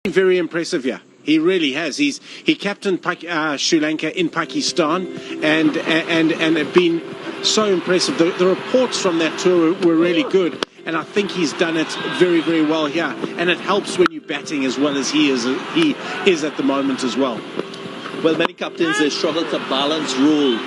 Very impressive here. He really has. He captained Sri Lanka in Pakistan and have been so impressive. The reports from that tour were really good, and I think he's done it very, very well here. And it helps when you're batting as well as he is at the moment as well. Well, many captains, they struggle to balance role.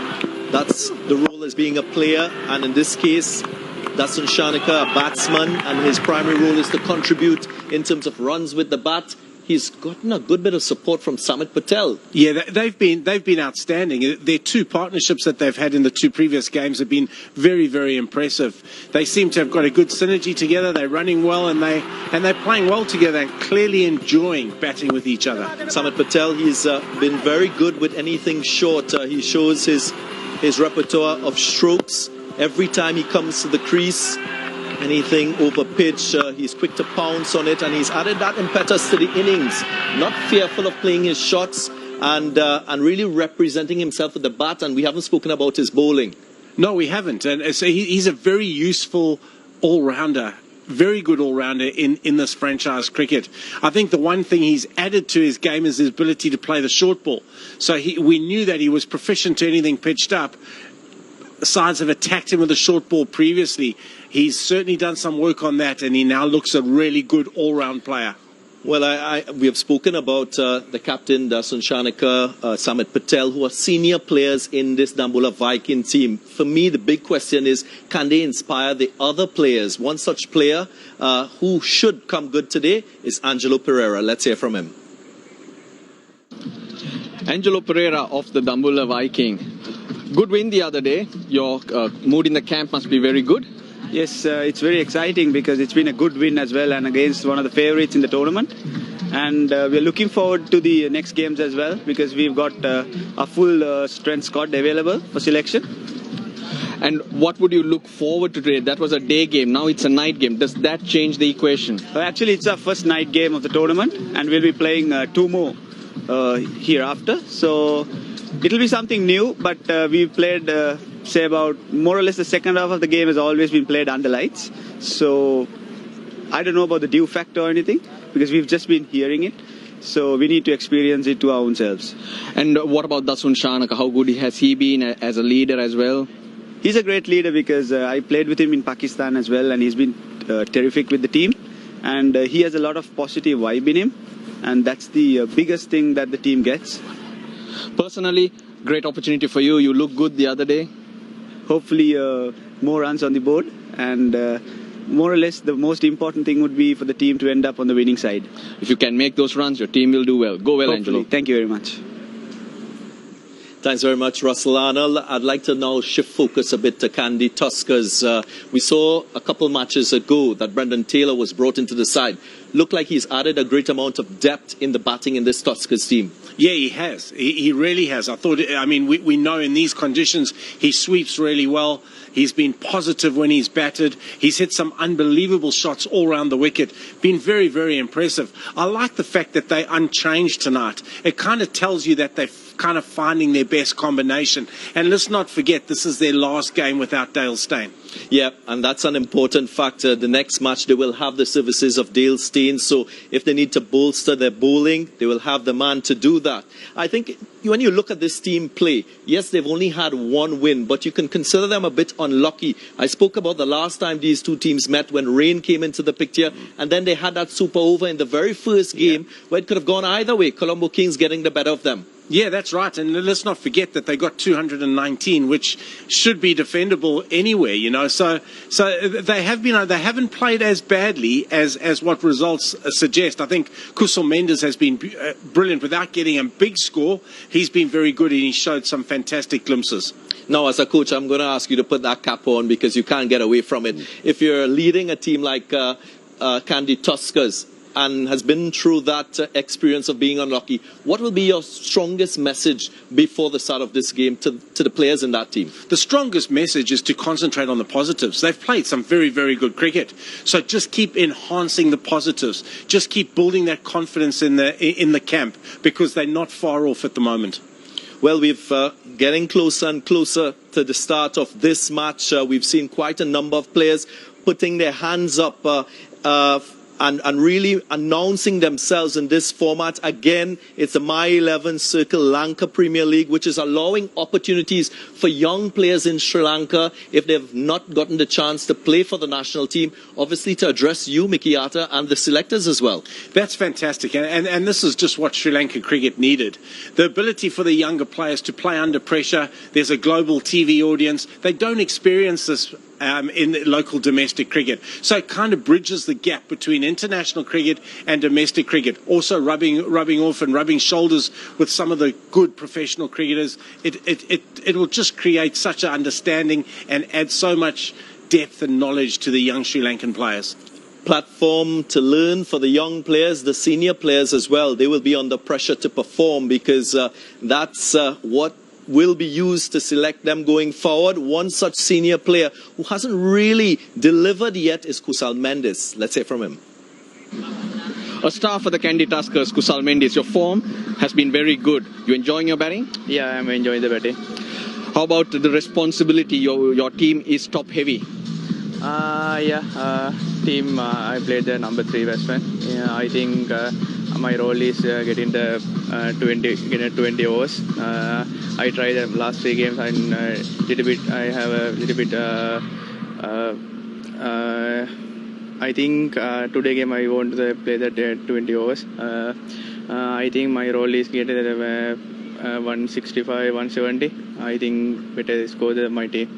That's the role as being a player, and in this case, Dasun Shanaka, a batsman, and his primary role is to contribute in terms of runs with the bat. He's gotten a good bit of support from Samit Patel. Yeah, they've been outstanding. Their two partnerships that they've had in the two previous games have been very, very impressive. They seem to have got a good synergy together. They're running well and they're playing well together and clearly enjoying batting with each other. Samit Patel, he's been very good with anything short. He shows his repertoire of strokes every time he comes to the crease. Anything over pitch, he's quick to pounce on it, and he's added that impetus to the innings. Not fearful of playing his shots and really representing himself with the bat. And we haven't spoken about his bowling. No, we haven't. And so he's a very useful all-rounder. Very good all-rounder in this franchise cricket. I think the one thing he's added to his game is his ability to play the short ball. So we knew that he was proficient to anything pitched up. Sides have attacked him with a short ball previously. He's certainly done some work on that, and he now looks a really good all-round player. Well, we have spoken about the captain, Dasun Shanaka, Samit Patel, who are senior players in this Dambulla Viking team. For me, the big question is, can they inspire the other players? One such player who should come good today is Angelo Pereira. Let's hear from him. Angelo Pereira of the Dambulla Viking. Good win the other day. Your mood in the camp must be very good. Yes, it's very exciting because it's been a good win as well and against one of the favourites in the tournament. And we're looking forward to the next games as well because we've got a full strength squad available for selection. And what would you look forward to today? That was a day game. Now it's a night game. Does that change the equation? Actually, it's our first night game of the tournament and we'll be playing two more hereafter. So it'll be something new, but we've played, say about more or less the second half of the game has always been played under lights. So I don't know about the dew factor or anything because we've just been hearing it. So we need to experience it to our own selves. And what about Dasun Shanaka? How good has he been as a leader as well? He's a great leader because I played with him in Pakistan as well and he's been terrific with the team. And he has a lot of positive vibe in him. And that's the biggest thing that the team gets. Personally, great opportunity for you. You look good the other day. Hopefully more runs on the board and more or less the most important thing would be for the team to end up on the winning side. If you can make those runs, your team will do well. Go well, Hopefully. Angelo. Thank you very much. Thanks very much, Russell Arnold. I'd like to now shift focus a bit to Kandy Tuskers. We saw a couple matches ago that Brendan Taylor was brought into the side. Looked like he's added a great amount of depth in the batting in this Tuskers team. Yeah, he has. He really has. We know in these conditions he sweeps really well. He's been positive when he's batted. He's hit some unbelievable shots all around the wicket. Been very, very impressive. I like the fact that they're unchanged tonight. It kind of tells you that they're kind of finding their best combination. And let's not forget, this is their last game without Dale Steyn. Yeah, and that's an important factor. The next match, they will have the services of Dale Steyn. So if they need to bolster their bowling, they will have the man to do that. I think when you look at this team play, yes, they've only had one win, but you can consider them a bit unlucky. I spoke about the last time these two teams met when rain came into the picture, and then they had that super over in the very first game where it could have gone either way. Colombo Kings getting the better of them. Yeah, that's right. And let's not forget that they got 219, which should be defendable anywhere, you know. So they haven't played as badly as what results suggest. I think Kusal Mendes has been brilliant without getting a big score. He's been very good and he showed some fantastic glimpses. Now, as a coach, I'm going to ask you to put that cap on because you can't get away from it. If you're leading a team like Kandy Tuskers, and has been through that experience of being unlucky, what will be your strongest message before the start of this game to the players in that team? The strongest message is to concentrate on the positives. They've played some very, very good cricket. So just keep enhancing the positives. Just keep building that confidence in the camp because they're not far off at the moment. Well, we're getting closer and closer to the start of this match. We've seen quite a number of players putting their hands up and really announcing themselves in this format. Again, it's the My 11 Circle Lanka Premier League, which is allowing opportunities for young players in Sri Lanka, if they've not gotten the chance to play for the national team, obviously to address you, Mikiata, and the selectors as well. That's fantastic, and this is just what Sri Lanka cricket needed. The ability for the younger players to play under pressure. There's a global TV audience. They don't experience this in local domestic cricket. So it kind of bridges the gap between international cricket and domestic cricket. Also rubbing off and rubbing shoulders with some of the good professional cricketers. It will just create such an understanding and add so much depth and knowledge to the young Sri Lankan players. Platform to learn for the young players, the senior players as well. They will be under pressure to perform, because that's what will be used to select them going forward. One such senior player who hasn't really delivered yet is Kusal Mendes. Let's hear from him. A star for the Kandy Tuskers, Kusal Mendes. Your form has been very good. You enjoying your batting? Yeah, I'm enjoying the batting. How about the responsibility? Your team is top heavy. Team, I played the number 3 batsman. Yeah, I think my role is getting the 20 overs. I tried the last 3 games and I have a little bit. I think today game I want to play the 20 overs. I think my role is getting 165, 170. I think better score than my team.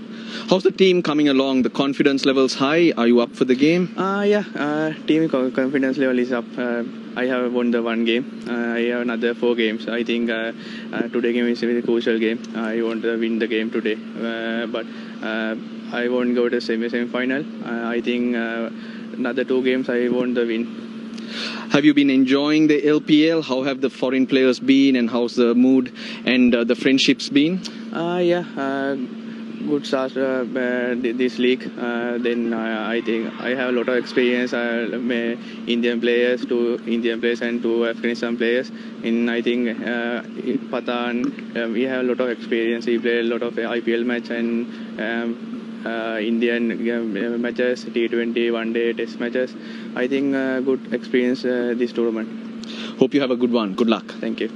How's the team coming along? The confidence level's high. Are you up for the game? Team confidence level is up. I have won the 1 game. I have another 4 games. I think today game is a very crucial game. I want to win the game today, but I won't go to semi-final. I think another 2 games I want the win. Have you been enjoying the LPL? How have the foreign players been, and how's the mood and the friendships been? Good start this league. Then I think I have a lot of experience. Indian players and 2 Afghanistan players. I think Patan, we have a lot of experience. We play a lot of IPL match and Indian matches, T20, one day test matches. I think good experience this tournament. Hope you have a good one. Good luck. Thank you.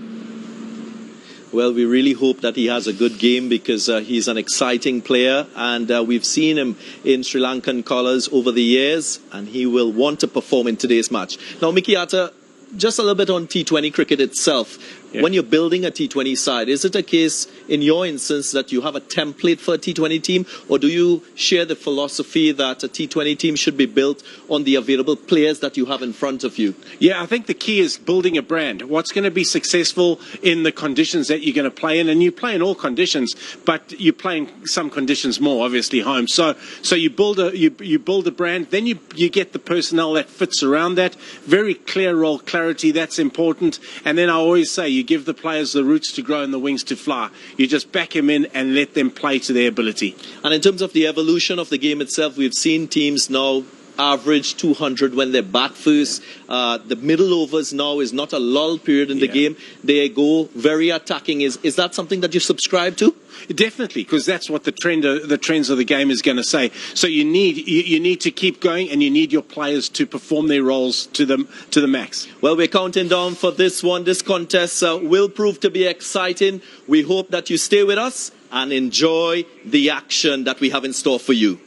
Well, we really hope that he has a good game, because he's an exciting player, and we've seen him in Sri Lankan colours over the years, and he will want to perform in today's match. Now, Mikiata, just a little bit on T20 cricket itself. Yeah. When you're building a T20 side, is it a case in your instance that you have a template for a T20 team, or do you share the philosophy that a T20 team should be built on the available players that you have in front of you? Yeah, I think the key is building a brand. What's going to be successful in the conditions that you're going to play in, and you play in all conditions, but you play in some conditions more, obviously home. So you build a brand, then you get the personnel that fits around that. Very clear role clarity, that's important. And then I always say, you give the players the roots to grow and the wings to fly. You just back them in and let them play to their ability. And in terms of the evolution of the game itself, we've seen teams now average 200 when they bat first. The middle overs now is not a lull period in the game. They go very attacking. Is that something that you subscribe to? Definitely, because that's what the trends of the game is going to say. So you need to keep going, and you need your players to perform their roles to the max. Well, we're counting down for this one. This contest will prove to be exciting. We hope that you stay with us and enjoy the action that we have in store for you.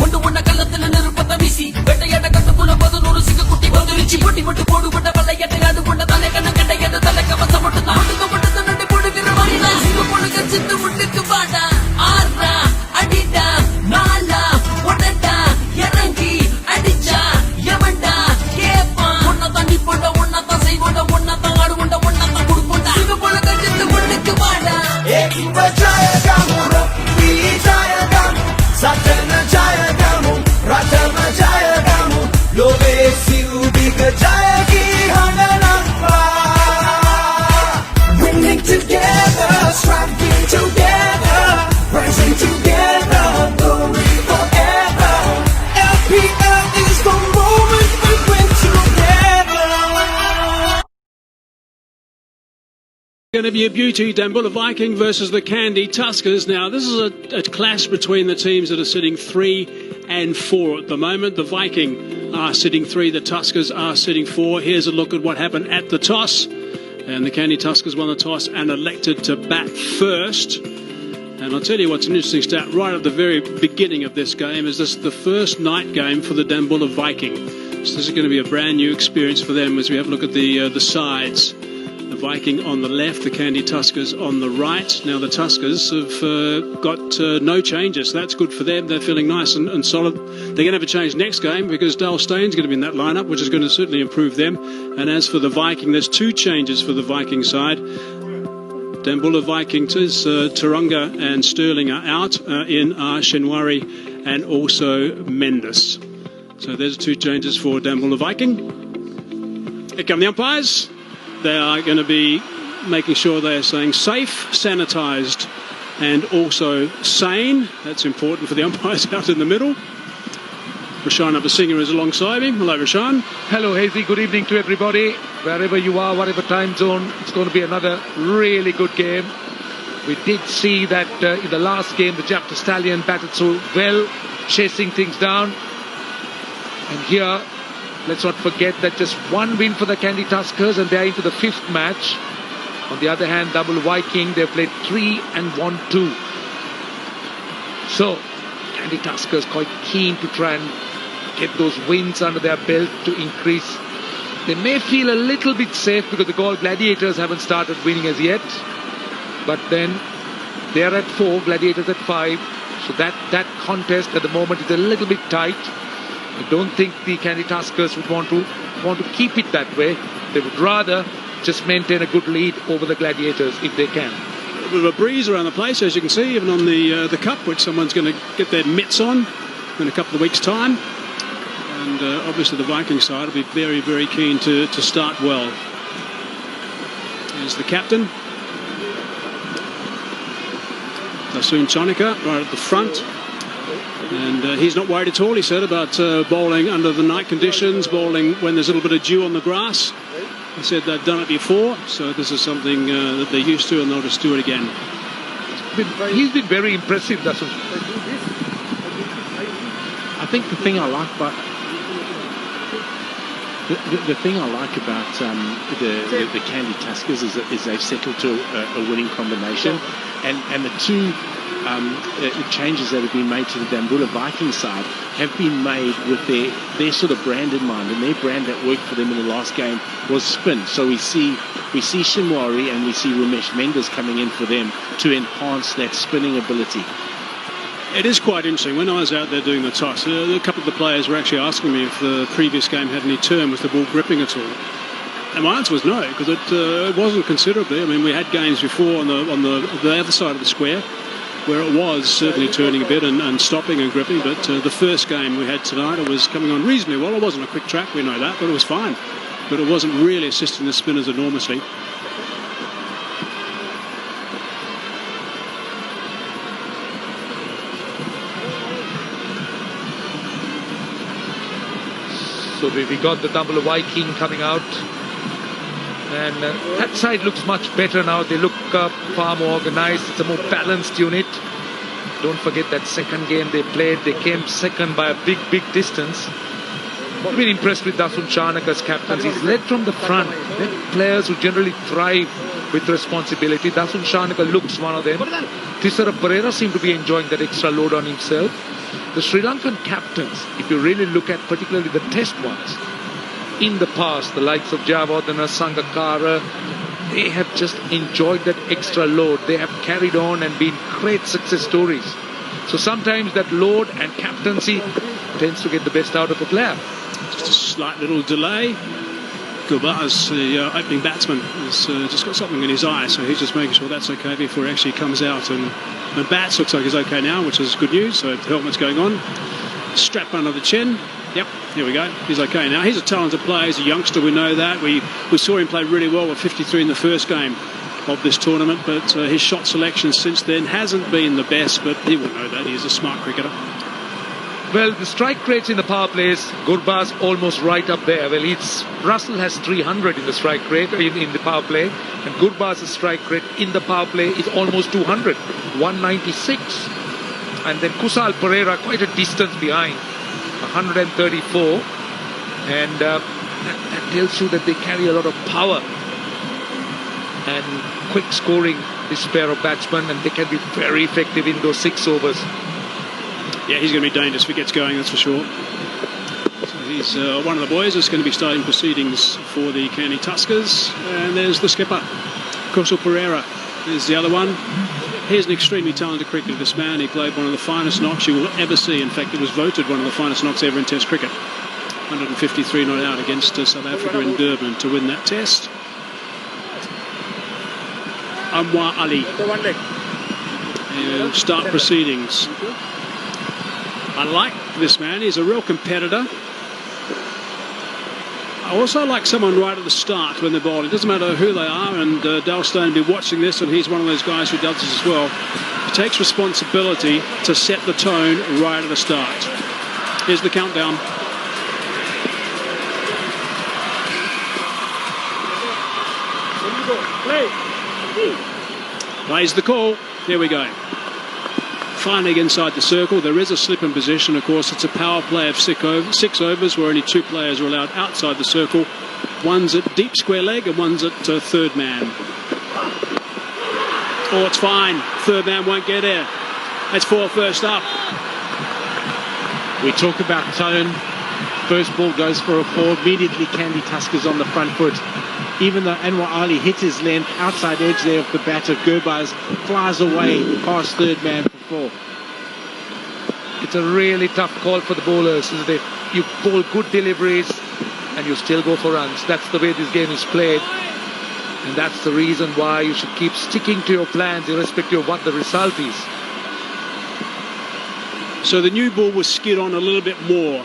ஒன்று ஒன்ன கள்ளத்துல நிருப்பத்தை வீசி வெட்டையாட கட்டுக்குள்ள 11 சிங்க குட்டி வந்துருச்சு பொட்டி மட்டும் போடுபட்ட வல்லையட்டை அது கொண்ட தலை கண்ண கண்டையது தலை கவசம் மட்டும் தான் மட்டும் நண்டு போடுகிற வழியில சிங்க பொண்ணுங்க சித்து முட்டுக்கு பாடா ஆறா அடிடா நாலா உடட்டா இறங்கி அடிச்சா எவன்டா கேப்பான் ஒன்ன தண்ணி போட்ட ஒன்னதான் செய்வோட ஒன்னதான் ஆடுவோண்ட ஒன்னதான் கொடுப்போண்டா சிங்க பொண்ணுங்க சித்து முட்டுக்கு பாடா Satana Jaya Gamu, Ratana Jaya Gamu, Love Siubiga Jaya Ki Hananapa. Winning together, striving together, rising together, glory forever. LPL is the moment we win together. Going to be a beauty, Dambulla Viking versus the Kandy Tuskers. Now, this is a clash between the teams that are sitting 3 and 4 at the moment. The Viking are sitting 3, the Tuskers are sitting 4. Here's a look at what happened at the toss. And the Kandy Tuskers won the toss and elected to bat first. And I'll tell you what's an interesting stat right at the very beginning of this game is this is the first night game for the Dambulla Viking. So this is going to be a brand new experience for them as we have a look at the sides. The Viking on the left, the Kandy Tuskers on the right. Now the Tuskers have got no changes. That's good for them. They're feeling nice and solid. They're going to have a change next game because Dale Staines going to be in that lineup, which is going to certainly improve them. And as for the Viking, there's 2 changes for the Viking side. Dambulla Viking, Turunga and Sterling are out. In are Shenwari and also Mendes. So there's 2 changes for Dambulla Viking. Here come the umpires. They are going to be making sure they are staying safe, sanitised and also sane. That's important for the umpires out in the middle. Rashan Abasinger is alongside me. Hello, Rashan. Hello, Hazy. Good evening to everybody. Wherever you are, whatever time zone, it's going to be another really good game. We did see that in the last game, the Japanese Stallion batted so well, chasing things down. And here, let's not forget that just 1 win for the Kandy Tuskers and they're into the 5th match. On the other hand, Dambulla Viking, they've played 3 and won 2. So, Kandy Tuskers quite keen to try and get those wins under their belt to increase. They may feel a little bit safe because the Gaul Gladiators haven't started winning as yet. But then, they're at 4, Gladiators at 5. So that contest at the moment is a little bit tight. I don't think the Kandy Tuskers would want to keep it that way. They would rather just maintain a good lead over the Gladiators if they can. A bit of a breeze around the place, as you can see, even on the cup, which someone's going to get their mitts on in a couple of weeks' time. And obviously the Viking side will be very, very keen to start well. There's the captain, Dasun Chonika, right at the front. And he's not worried at all, he said, about bowling under the night conditions, bowling when there's a little bit of dew on the grass. He said they've done it before, so this is something that they're used to and they'll just do it again. He's been very impressive, Dasun. I think the thing I like about the thing I like about the Kandy Tuskers is they've settled to a winning combination, and the 2 changes that have been made to the Dambulla Viking side have been made with their sort of brand in mind, and their brand that worked for them in the last game was spin. So we see Shimwari and we see Ramesh Mendes coming in for them to enhance that spinning ability. It is quite interesting. When I was out there doing the toss, a couple of the players were actually asking me if the previous game had any turn, was the ball gripping at all? And my answer was no, because it wasn't considerably. I mean, we had games before on the other side of the square where it was certainly turning a bit and stopping and gripping, but the first game we had tonight, it was coming on reasonably well. It wasn't a quick track, we know that, but it was fine. But it wasn't really assisting the spinners enormously. So we got the Dambulla Viking coming out. And that side looks much better now. They look far more organised. It's a more balanced unit. Don't forget that second game they played, they came second by a big distance. I've been impressed with Dasun Chanaka's captaincy. He's led from the front. They're players who generally thrive with responsibility. Dasun Chanaka looks one of them. Tisara Pereira seemed to be enjoying that extra load on himself. the Sri Lankan captains, if you really look at particularly the test ones, in the past, the likes of Javardhana, Sangakkara, they have just enjoyed that extra load. They have carried on and been great success stories. So sometimes that load and captaincy tends to get the best out of a player. Just a slight little delay. Gurba's the opening batsman has just got something in his eye, so he's just making sure that's okay before he actually comes out. And Bats looks like he's okay now, which is good news. So the helmet's going on. Strap under the chin. Yep, here we go. He's okay now. He's a talented player. He's a youngster, we know that. We saw him play really well with 53 in the first game of this tournament, but his shot selection since then hasn't been the best, but he will know that. He's a smart cricketer. Well, the strike rates in the power plays, Gurba's almost right up there. Well, Russell has 300 in the strike rate in the power play, and Gurba's strike rate in the power play is almost 200, 196. And then Kusal Pereira quite a distance behind, 134. And that tells you that they carry a lot of power and quick scoring, this pair of batsmen, and they can be very effective in those 6 overs. Yeah, he's going to be dangerous if he gets going, that's for sure. So he's one of the boys that's going to be starting proceedings for the Kandy Tuskers. And there's the skipper, Kusal Pereira. There's the other one. He's an extremely talented cricketer, this man. He played one of the finest knocks you will ever see. In fact, it was voted one of the finest knocks ever in Test cricket. 153 not out against South Africa in Durban to win that Test. Anwar Ali. And start proceedings. I like this man. He's a real competitor. I also like someone right at the start when they're bowling. It doesn't matter who they are, and Dale Stone will be watching this, and he's one of those guys who does this as well. He takes responsibility to set the tone right at the start. Here's the countdown. Plays the call. Here we go. Finding inside the circle. There is a slip in position, of course. It's a power play of 6 overs where only 2 players are allowed outside the circle. One's at deep square leg and one's at third man. Oh, it's fine. Third man won't get there. That's 4 first up. We talk about tone. First ball goes for a 4. Immediately Kandy Tuskers on the front foot. Even though Anwar Ali hit his length, outside edge there of the batter, Gurbaz flies away past third man for 4. It's a really tough call for the bowlers, isn't it? You bowl good deliveries and you still go for runs. That's the way this game is played. And that's the reason why you should keep sticking to your plans irrespective of what the result is. So the new ball was skid on a little bit more.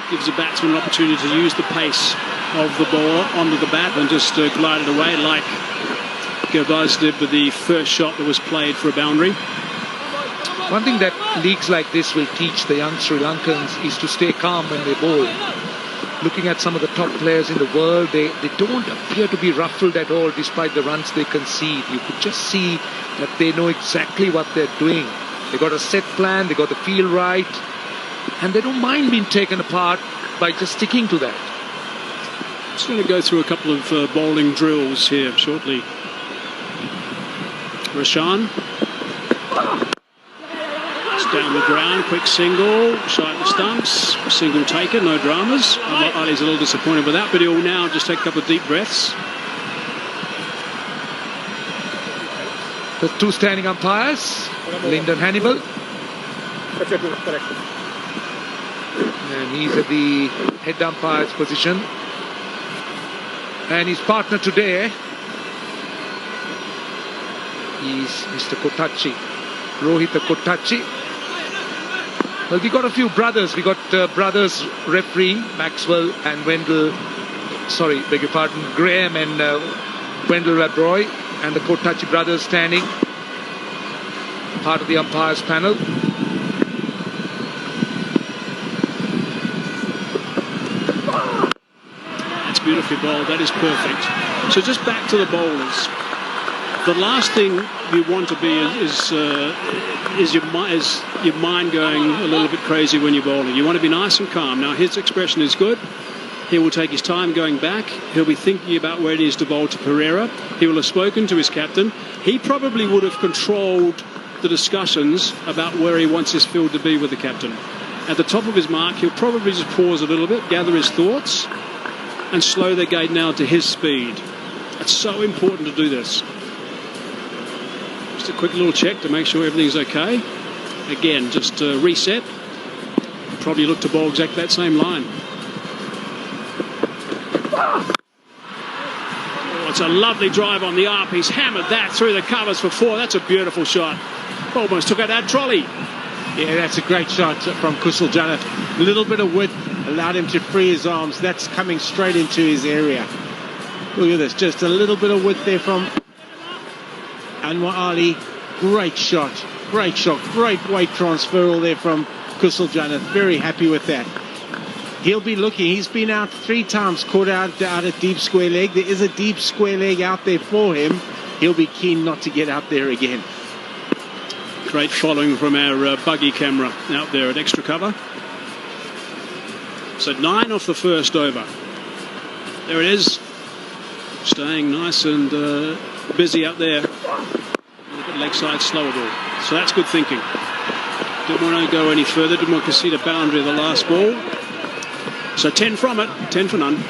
Gives the batsman an opportunity to use the pace of the ball onto the bat and just glide it away like Gurbaz did with the first shot that was played for a boundary. One thing that leagues like this will teach the young Sri Lankans is to stay calm when they bowl. Looking at some of the top players in the world, they don't appear to be ruffled at all despite the runs they concede. You could just see that they know exactly what they're doing. They got a set plan, they got the feel right, and they don't mind being taken apart by just sticking to that. Just going to go through a couple of bowling drills here shortly. Rashan. It's down the ground, quick single, shy of the stumps, single taken, no dramas. Ali's a little disappointed with that, but he'll now just take a couple of deep breaths. The 2 standing umpires, Lyndon Hannibal. And he's at the head umpire's position. And his partner today is Mr. Kotachi, Rohita Kotachi. Well, we got a few brothers. We got brothers refereeing, Maxwell and Wendell, sorry, beg your pardon, Graham and Wendell Radroy, and the Kotachi brothers standing, part of the umpires panel. Beautifully bowled. That is perfect. So just back to the bowlers. The last thing you want to be is your mind going a little bit crazy when you're bowling. You want to be nice and calm. Now his expression is good. He will take his time going back. He'll be thinking about where it is to bowl to Pereira. He will have spoken to his captain. He probably would have controlled the discussions about where he wants his field to be with the captain. At the top of his mark, he'll probably just pause a little bit, gather his thoughts, and slow their gait now to his speed. It's so important to do this. Just a quick little check to make sure everything's okay. Again, just reset. Probably look to bowl exactly that same line. Oh, it's a lovely drive on the up. He's hammered that through the covers for 4. That's a beautiful shot. Almost took out that trolley. Yeah, that's a great shot from Kusal Janat. A little bit of width allowed him to free his arms. That's coming straight into his area. Look at this, just a little bit of width there from Anwar Ali. Great shot, great weight transfer all there from Kusal Janat. Very happy with that. He'll be looking. He's been out 3 times, caught out at deep square leg. There is a deep square leg out there for him. He'll be keen not to get out there again. Great following from our buggy camera out there at extra cover. So 9 off the first over. There it is. Staying nice and busy out there. Leg side slower ball. So that's good thinking. Didn't want to go any further. Didn't want to concede a boundary of the last ball. So 10 from it. 10 for none.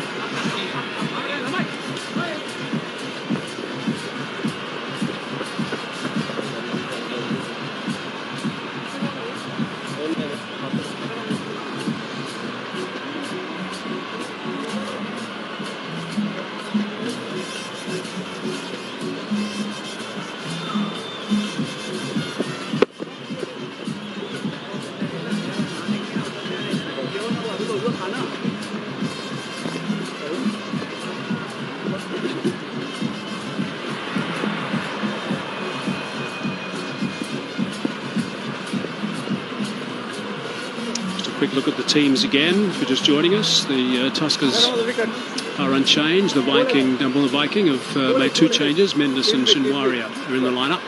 Quick look at the teams again. If you're just joining us, the Tuskers are unchanged. The Dambulla Viking have made 2 changes. Mendes and Shinwaria are in the lineup.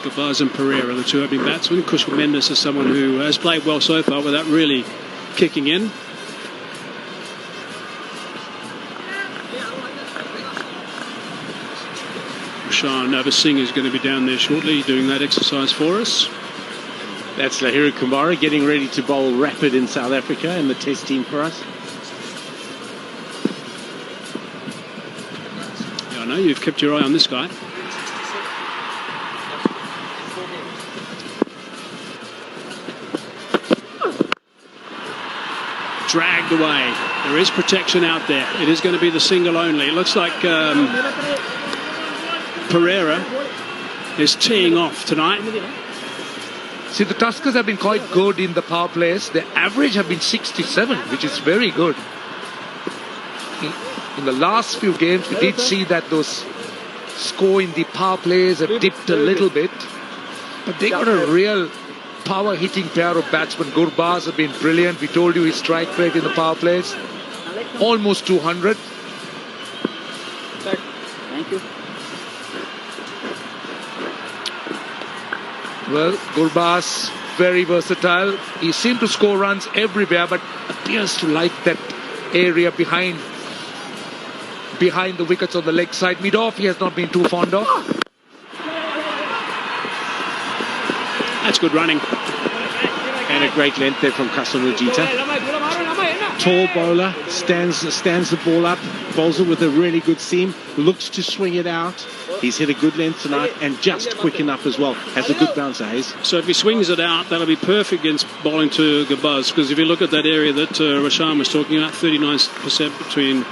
Gabaz and Pereira are the 2 opening batsmen. Kushal Mendes is someone who has played well so far without really kicking in. Rashan Navasingh is going to be down there shortly doing that exercise for us. That's Lahiru Kumara getting ready to bowl rapid in South Africa in the test team for us. Yeah, I know you've kept your eye on this guy. Dragged away. There is protection out there. It is going to be the single only. It looks like Pereira is teeing off tonight. See, the Tuskers have been quite good in the power plays. The average have been 67, which is very good. In the last few games, we did see that those score in the power plays have dipped a little bit. But they got a real power-hitting pair of batsmen. Gurbaz have been brilliant. We told you his strike rate in the power plays. Almost 200. Thank you. Well, Gurbaz, very versatile. He seemed to score runs everywhere, but appears to like that area behind the wickets on the leg side. Mid-off, he has not been too fond of. That's good running. And a great length there from Kasunujita. Tall bowler, stands the ball up, bowls it with a really good seam, looks to swing it out. He's hit a good length tonight and just quick enough as well. Has a good bouncer, Hayes. So if he swings it out, that'll be perfect against bowling to Gabaz, because if you look at that area that Rashan was talking about, 39% between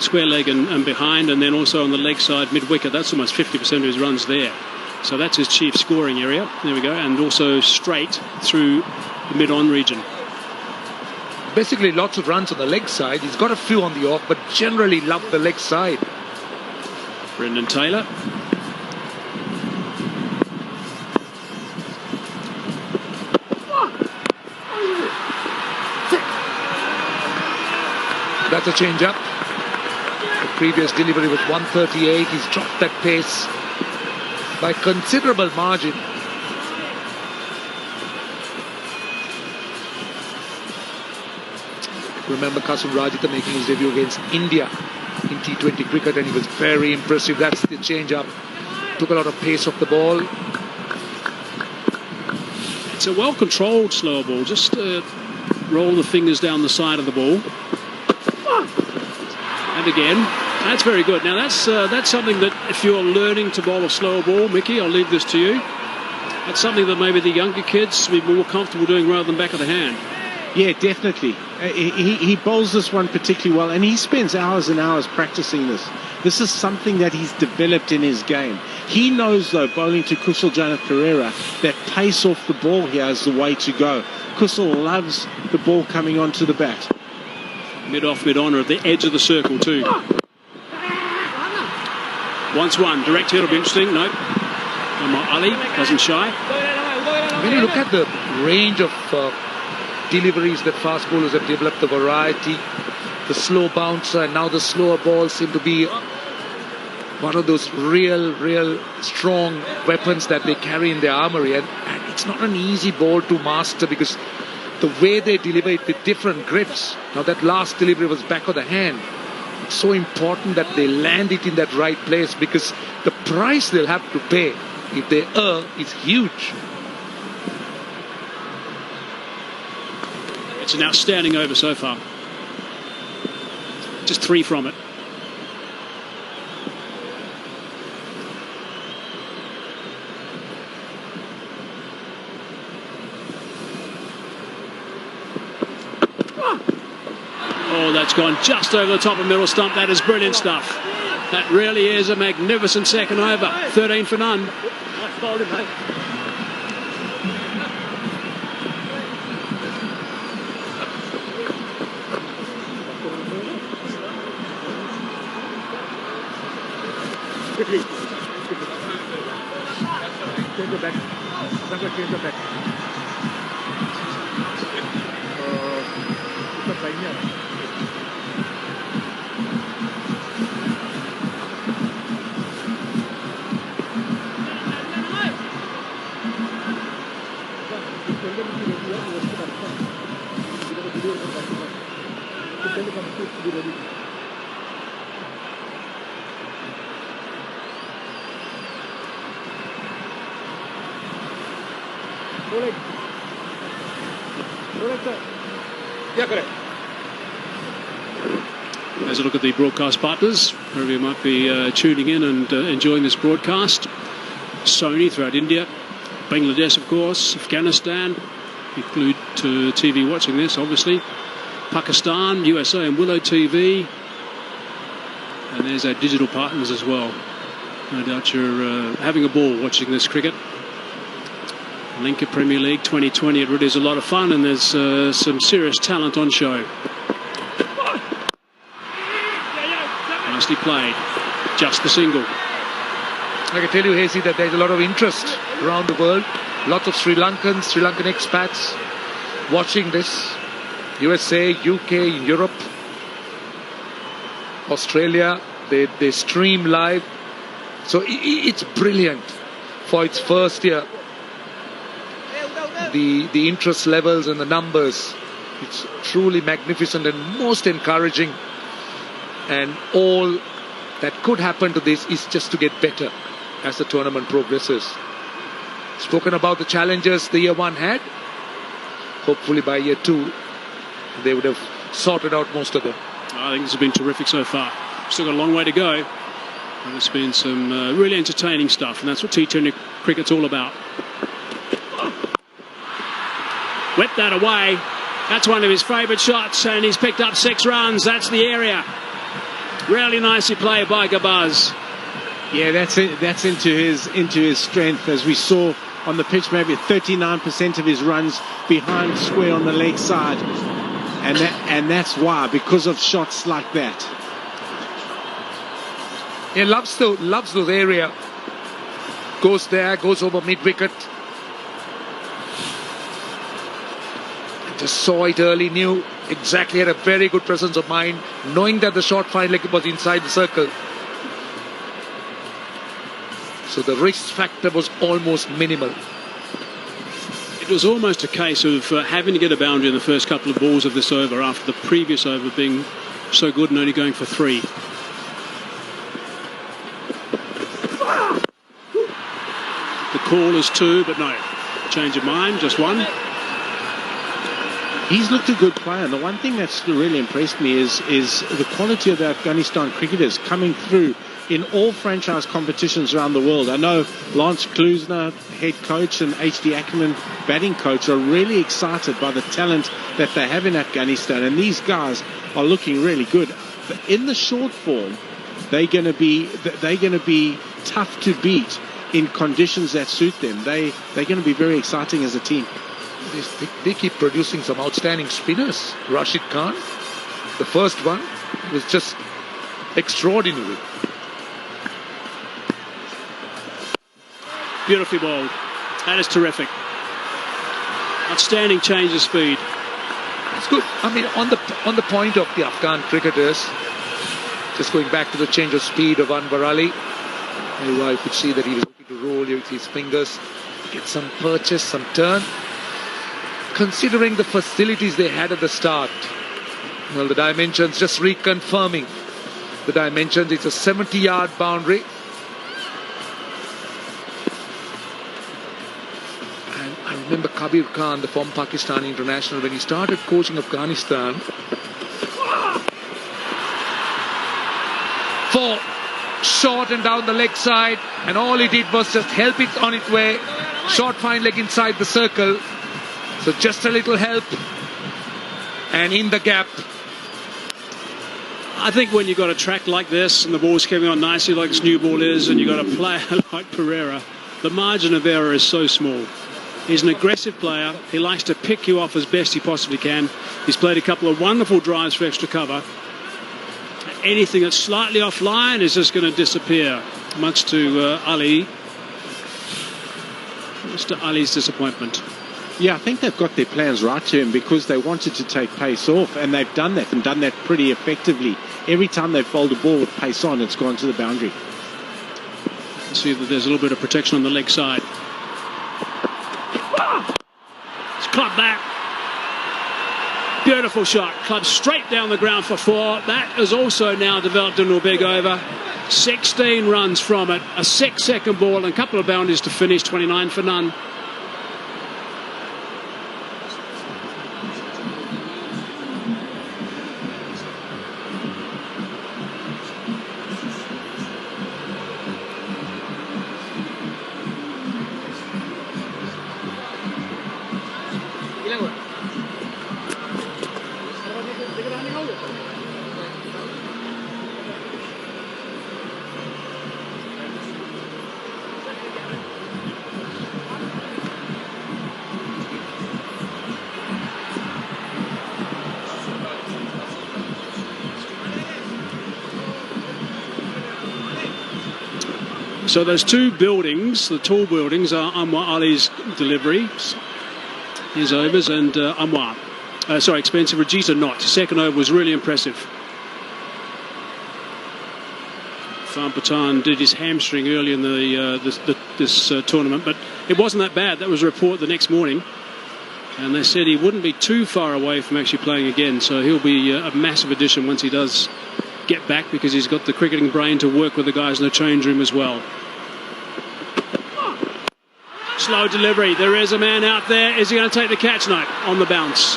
square leg and behind, and then also on the leg side, mid-wicket, that's almost 50% of his runs there. So that's his chief scoring area. There we go. And also straight through the mid-on region. Basically, lots of runs on the leg side. He's got a few on the off, but generally love the leg side. Brendan Taylor. That's a change-up. The previous delivery was 138. He's dropped that pace by considerable margin. remember Kasum Rajitha making his debut against India in T20 cricket, and he was very impressive. That's the change-up. Took a lot of pace off the ball. It's a well-controlled slower ball. Just roll the fingers down the side of the ball. And again, that's very good. Now that's something that if you're learning to bowl a slower ball, Mickey, I'll leave this to you. That's something that maybe the younger kids will be more comfortable doing rather than back of the hand. Yeah, definitely. He bowls this one particularly well, and he spends hours and hours practicing this. This is something that he's developed in his game. He knows, though, bowling to Kusal Janat Pereira, that pace off the ball here is the way to go. Kusal loves the ball coming onto the bat. Mid-off, mid-on, or at the edge of the circle, too. Once one. Direct hit will be interesting. Nope. Ali doesn't shy. When you look at the range of deliveries that fast bowlers have developed, the variety, the slow bouncer, and now the slower balls seem to be one of those real strong weapons that they carry in their armory. And it's not an easy ball to master because the way they deliver it with different grips. Now that last delivery was back of the hand. It's so important that they land it in that right place because the price they'll have to pay if they err is huge. It's an outstanding over so far. Just 3 from it. Oh, that's gone just over the top of middle stump. That is brilliant stuff. That really is a magnificent second over. 13 for none. As a look at the broadcast partners, wherever you might be tuning in and enjoying this broadcast. Sony throughout India, Bangladesh, of course, Afghanistan, include TV watching this, obviously. Pakistan, USA and Willow TV. And there's our digital partners as well. No doubt you're having a ball watching this cricket. Linka Premier League 2020, it really is a lot of fun, and there's some serious talent on show. Nicely played. Just the single. I can tell you, Hazy, that there's a lot of interest around the world. Lots of Sri Lankan expats watching this. USA, UK, Europe, Australia, they stream live. So it's brilliant for its first year. The interest levels and the numbers, it's truly magnificent and most encouraging. And all that could happen to this is just to get better as the tournament progresses. Spoken about the challenges the year one had. Hopefully by year two, they would have sorted out most of them. I think this has been terrific so far. Still got a long way to go. And there's been some really entertaining stuff, and that's what T20 cricket's all about. Whipped that away. That's one of his favourite shots, and he's picked up 6 runs. That's the area. Really nicely played by Gabaz. Yeah, that's it. That's into his strength, as we saw on the pitch. Maybe 39% of his runs behind square on the leg side, and that's why, because of shots like that. He loves those area. Goes there, goes over mid wicket. Just saw it early, knew exactly, had a very good presence of mind, knowing that the short fine leg was inside the circle. So the risk factor was almost minimal. It was almost a case of having to get a boundary in the first couple of balls of this over after the previous over being so good and only going for 3. The call is 2, but no. Change of mind, just 1. He's looked a good player. And the one thing that's really impressed me is the quality of the Afghanistan cricketers coming through in all franchise competitions around the world. I know Lance Klusner, head coach, and H.D. Ackerman, batting coach, are really excited by the talent that they have in Afghanistan. And these guys are looking really good. But in the short form, they're going to be tough to beat in conditions that suit them. They're going to be very exciting as a team. They keep producing some outstanding spinners. Rashid Khan, the first one, was just extraordinary. Beautifully bowled. That is terrific. Outstanding change of speed. It's good. I mean, on the point of the Afghan cricketers, just going back to the change of speed of Anwar Ali, you could see that he was looking to roll with his fingers, get some purchase, some turn. Considering the facilities they had at the start, well, the dimensions, just reconfirming the dimensions, it's a 70-yard boundary. And I remember Kabir Khan, the former Pakistani international, when he started coaching Afghanistan, for short and down the leg side, and all he did was just help it on its way, short fine leg inside the circle. So just a little help, and in the gap. I think when you've got a track like this and the ball's coming on nicely like this new ball is, and you've got a player like Pereira, the margin of error is so small. He's an aggressive player. He likes to pick you off as best he possibly can. He's played a couple of wonderful drives for extra cover. Anything that's slightly offline is just going to disappear, much to Mr. Ali's disappointment. Yeah, I think they've got their plans right to him because they wanted to take pace off, and they've done that and done that pretty effectively. Every time they've bowled a ball with pace on, it's gone to the boundary. You can see that there's a little bit of protection on the leg side. It's clubbed back. Beautiful shot. Clubbed straight down the ground for 4. That has also now developed into a big over. 16 runs from it. A 6-second ball and a couple of boundaries to finish. 29 for none. So those two buildings, the tall buildings, are Anwar Ali's delivery, his overs, and expensive. Rajita not. Second over was really impressive. Farm Patan did his hamstring early in this tournament, but it wasn't that bad. That was a report the next morning, and they said he wouldn't be too far away from actually playing again. So he'll be a massive addition once he does get back, because he's got the cricketing brain to work with the guys in the change room as well. Slow delivery. There is a man out there. Is he going to take the catch? No, on the bounce.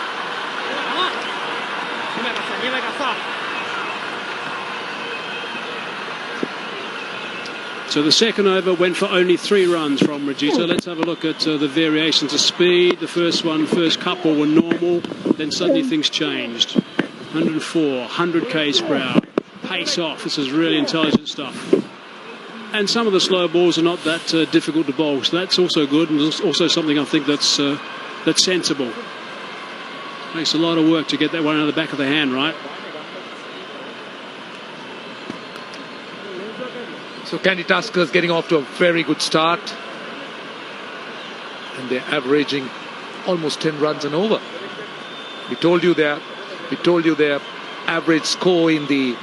So the second over went for only 3 runs from Rajita. Let's have a look at the variations of speed. The first couple were normal. Then suddenly things changed. 104, 100 k's per hour. Pace off. This is really intelligent stuff. And some of the slow balls are not that difficult to bowl, so that's also good, and also something I think that's sensible. Takes a lot of work to get that one out of the back of the hand, right? So Kandy Tuskers getting off to a very good start, and they're averaging almost 10 runs and over. We told you their average score in the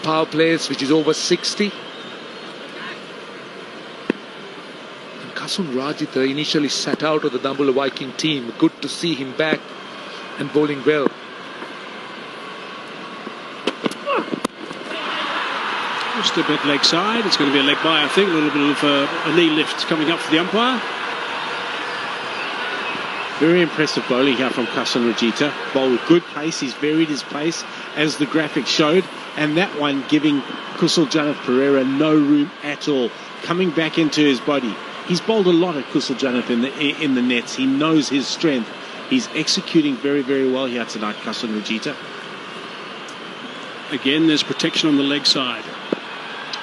power plays, which is over 60. Kasun Rajitha initially sat out of the Dambulla Viking team. Good to see him back and bowling well. Just a bit leg side. It's going to be a leg by, I think. A little bit of a knee lift coming up for the umpire. Very impressive bowling here from Kasun Rajitha. Bowled with good pace. He's varied his pace, as the graphic showed. And that one giving Kusal Janith Pereira no room at all. Coming back into his body. He's bowled a lot at Kusal Janith in the nets. He knows his strength. He's executing very, very well here tonight, Kasun Rajitha. Again, there's protection on the leg side.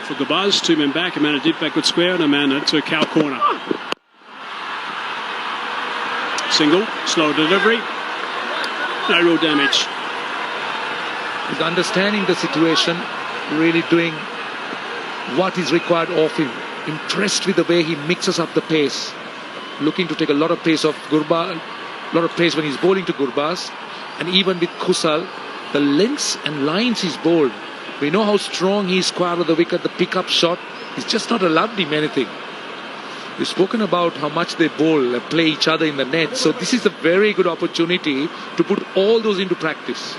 For Gabaz, 2 men back, a man at deep backward square and a man at cow corner. Single, slow delivery, no real damage. He's understanding the situation, really doing what is required of him. Impressed with the way he mixes up the pace. Looking to take a lot of pace off Gurbaz, a lot of pace when he's bowling to Gurbaz. And even with Kusal, the lengths and lines he's bowled. We know how strong he is square of the wicket, the pickup shot. He's just not allowed him anything. We've spoken about how much they bowl, play each other in the net. So this is a very good opportunity to put all those into practice.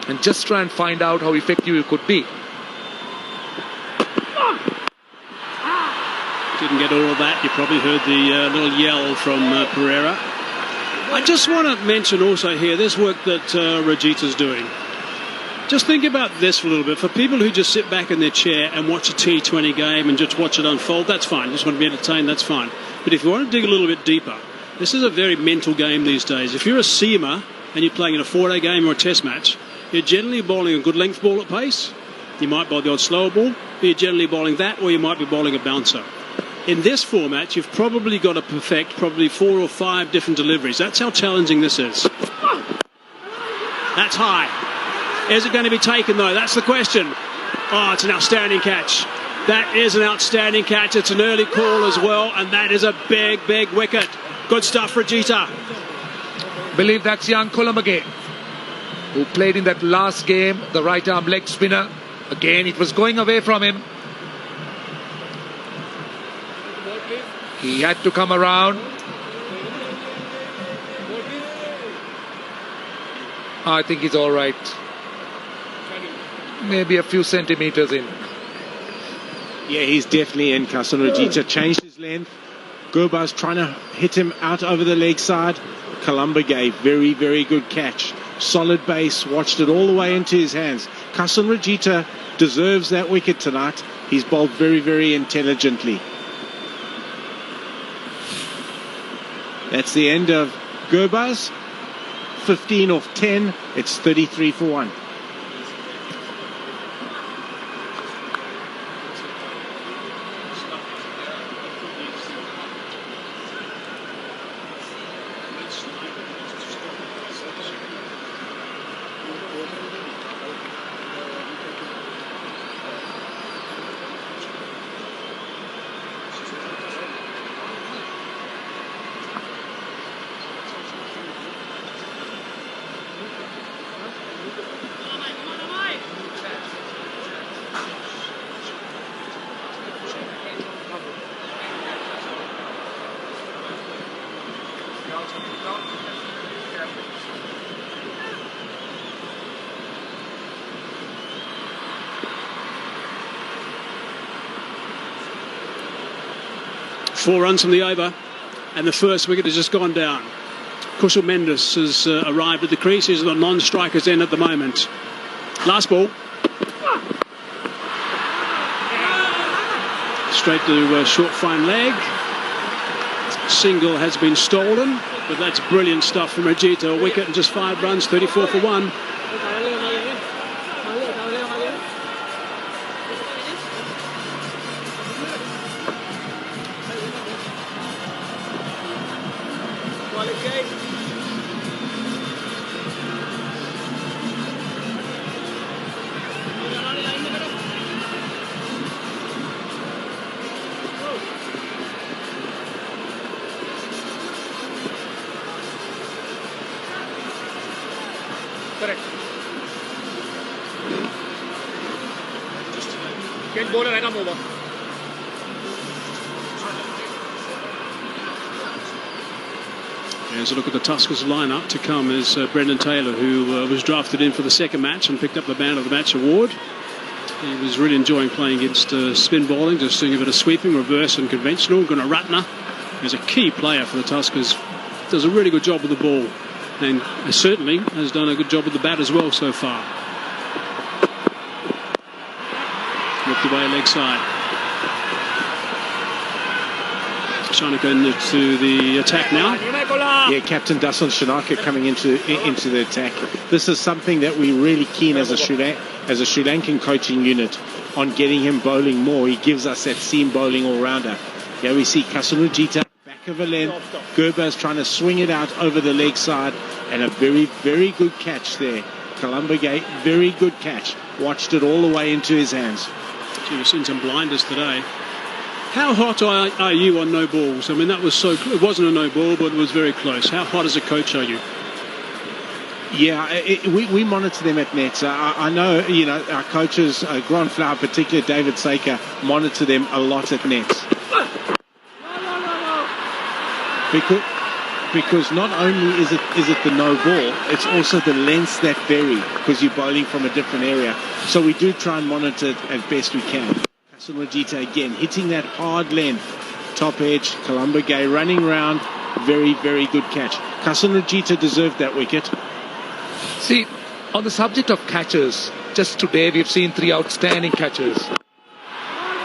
And just try and find out how effective it could be. Didn't get all of that. You probably heard the little yell from Pereira. I just want to mention also here this work that Rajitha's doing. Just think about this for a little bit. For people who just sit back in their chair and watch a T20 game and just watch it unfold, that's fine. Just want to be entertained, that's fine. But if you want to dig a little bit deeper, this is a very mental game these days. If you're a seamer and you're playing in a 4-day game or a test match, you're generally bowling a good length ball at pace. You might bowl the odd slower ball, but you're generally bowling that, or you might be bowling a bouncer. In this format, you've probably got to perfect probably 4 or 5 different deliveries. That's how challenging this is. That's high. Is it going to be taken, though? That's the question. Oh, it's an outstanding catch. That is an outstanding catch. It's an early call as well, and that is a big, big wicket. Good stuff, Rajitha. Believe that's young Kulamage, who played in that last game, the right-arm leg spinner. Again, it was going away from him. He had to come around. I think he's all right. Maybe a few centimeters in. Yeah, he's definitely in. Kasun Rajitha changed his length. Gurbaz trying to hit him out over the leg side. Columba gave very, very good catch. Solid base, watched it all the way into his hands. Kasun Rajitha deserves that wicket tonight. He's bowled very, very intelligently. That's the end of Gurbaz. 15 off 10. It's 33 for 1. Four runs from the over, and the first wicket has just gone down. Kushal Mendes has arrived at the crease. He's got non-strikers in at the moment. Last ball. Straight to short fine leg. Single has been stolen, but that's brilliant stuff from Rajitha. A wicket and just 5 runs, 34 for 1. Correct. Get bowler and come over. Here's a look at the Tuskers lineup to come is Brendan Taylor, who was drafted in for the second match and picked up the Man of the Match award. He was really enjoying playing against spin bowling, just doing a bit of sweeping, reverse and conventional. Gunaratne, who's a key player for the Tuskers, does a really good job with the ball and certainly has done a good job with the bat as well so far. Whipped away leg side. Trying to go into the attack now. Yeah, Captain Dasan Shanaka coming into the attack. This is something that we're really keen as a Sri Lankan coaching unit on getting him bowling more. He gives us that seam bowling all-rounder. Yeah, we see Kasunujita, back of a length. Gerba's trying to swing it out over the leg side. And a very, very good catch there. Columbigate, very good catch. Watched it all the way into his hands. We've seen some blinders today. How hot are you on no balls? I mean, that was so... It wasn't a no ball, but it was very close. How hot as a coach are you? Yeah, we monitor them at nets. I know, our coaches, Grand Flower, particularly David Saker, monitor them a lot at nets. Because not only is it the no ball, it's also the lengths that vary because you're bowling from a different area. So we do try and monitor it as best we can. Kasunujita again, hitting that hard length. Top edge, Columbigate running round. Very, very good catch. Kasunujita deserved that wicket. See, on the subject of catches, just today we've seen 3 outstanding catches.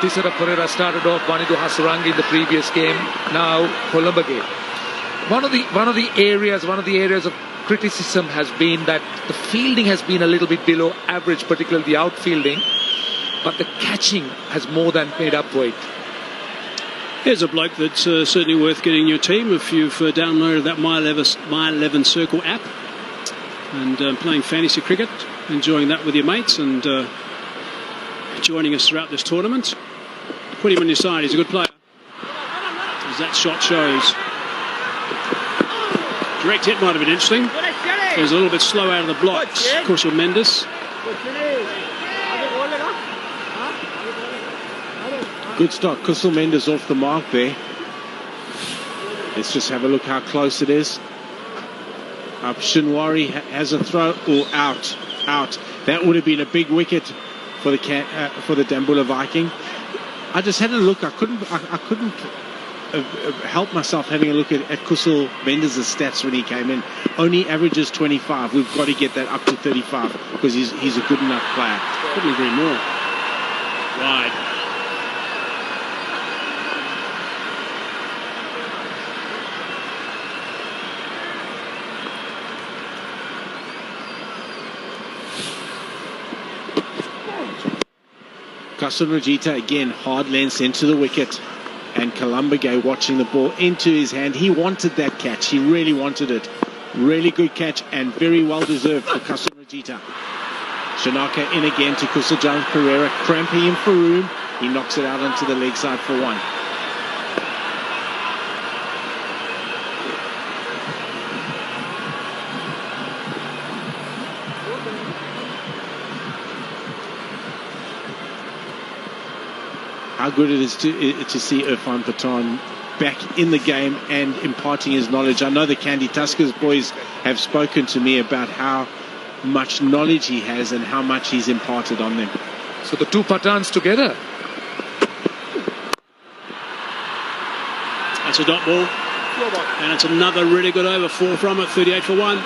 Tisara Pereira started off Banidu Hasurangi in the previous game. Now Columbigate. One of the areas of criticism has been that the fielding has been a little bit below average, particularly the outfielding, but the catching has more than made up for it. Here's a bloke that's certainly worth getting your team if you've downloaded that My 11 Circle app and playing fantasy cricket, enjoying that with your mates and joining us throughout this tournament. Put him on your side, he's a good player. As that shot shows. Direct hit might have been interesting. He was a little bit slow out of the blocks. Kushal Mendes. Good start. Kushal Mendes off the mark there. Let's just have a look how close it is. Up Shinwari has a throw. Oh, out. That would have been a big wicket for the Dambulla Viking. I just had a look. I couldn't help myself having a look at Kushal Mendes' stats when he came in. Only averages 25. We've got to get that up to 35 because he's a good enough player. Couldn't agree more. Wide. Kasunujita again, hard lengths into the wicket. And Columbigate watching the ball into his hand. He wanted that catch. He really wanted it. Really good catch and very well deserved for Kasunujita. Shanaka in again to Kusajan Pereira, cramping him for room. He knocks it out onto the leg side for 1. How good it is to see Irfan Pathan back in the game and imparting his knowledge. I know the Kandy Tuskers boys have spoken to me about how much knowledge he has and how much he's imparted on them. So the 2 Pathans together. That's a dot ball. And it's another really good over. 4 from it, 38 for 1.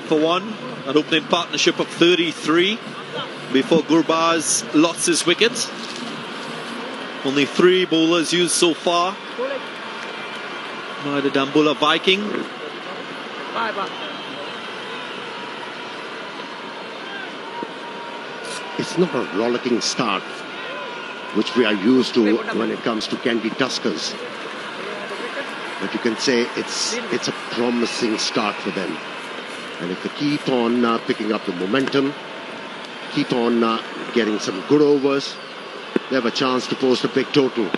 For 1, an opening partnership of 33 before Gurbaz lost his wicket. Only 3 bowlers used so far by the Dambulla Viking. it's not a rollicking start, which we are used to when it comes to Kandy Tuskers. But you can say it's a promising start for them. And if they keep on picking up the momentum, keep on getting some good overs, they have a chance to post a big total.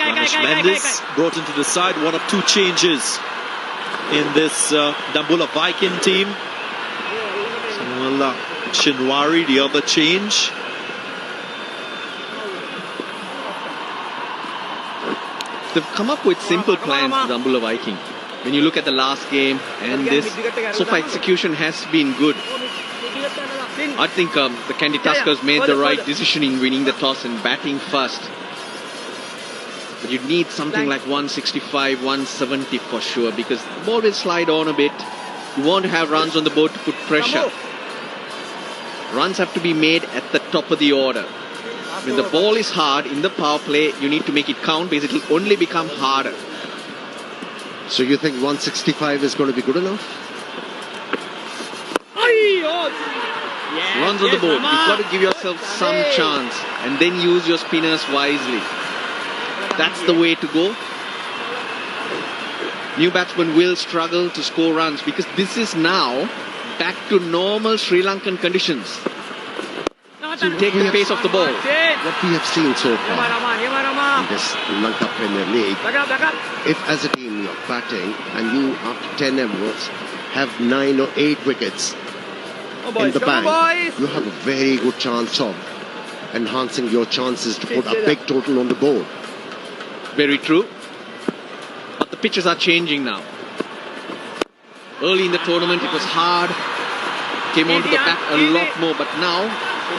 Manish Mendes brought into the side, one of two changes in this Dambulla Viking team. Samuel Shinwari, the other change. They've come up with simple plans, the Dambulla Viking. When you look at the last game and this, so far execution has been good. I think the Kandy Tuskers made the right decision in winning the toss and batting first. But you need something like 165, 170 for sure, because the ball will slide on a bit. You want to have runs on the board to put pressure. Runs have to be made at the top of the order. When the ball is hard in the power play, you need to make it count because it will only become harder. So you think 165 is going to be good enough? Runs on the board. You've got to give yourself some chance and then use your spinners wisely. That's the way to go. New batsmen will struggle to score runs because this is now back to normal Sri Lankan conditions. To take the pace of the ball. What we have seen so far in this Lanka Premier League, if as a team you're batting and you after 10 overs have 9 or 8 wickets in the bank, you have a very good chance of enhancing your chances to put a big total on the board. Very true. But the pitches are changing now. Early in the tournament it was hard. Came onto the bat a lot more, but now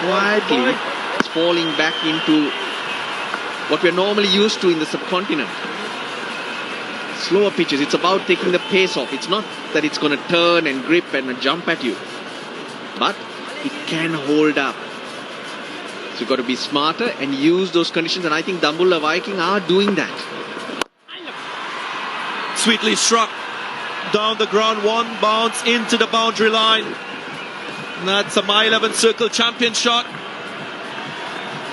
quietly it's falling back into what we're normally used to in the subcontinent. Slower pitches, it's about taking the pace off. It's not that it's going to turn and grip and jump at you, but it can hold up. So you've got to be smarter and use those conditions, and I think Dambulla Viking are doing that. Sweetly struck down the ground, one bounce into the boundary line. And that's a My 11 Circle champion shot.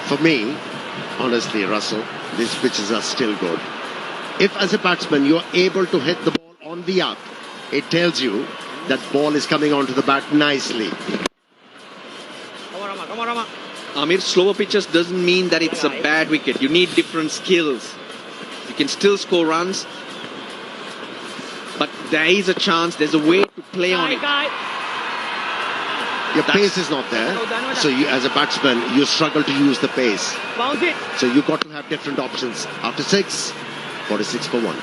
For me, honestly, Russell, these pitches are still good. If as a batsman you're able to hit the ball on the up, it tells you that ball is coming onto the bat nicely. Amir, slower pitches doesn't mean that it's a bad wicket. You need different skills. You can still score runs, but there is a chance, there's a way to play on it. Your pace is not there, so you, as a batsman, you struggle to use the pace. So you've got to have different options. After 6, 46 for 1.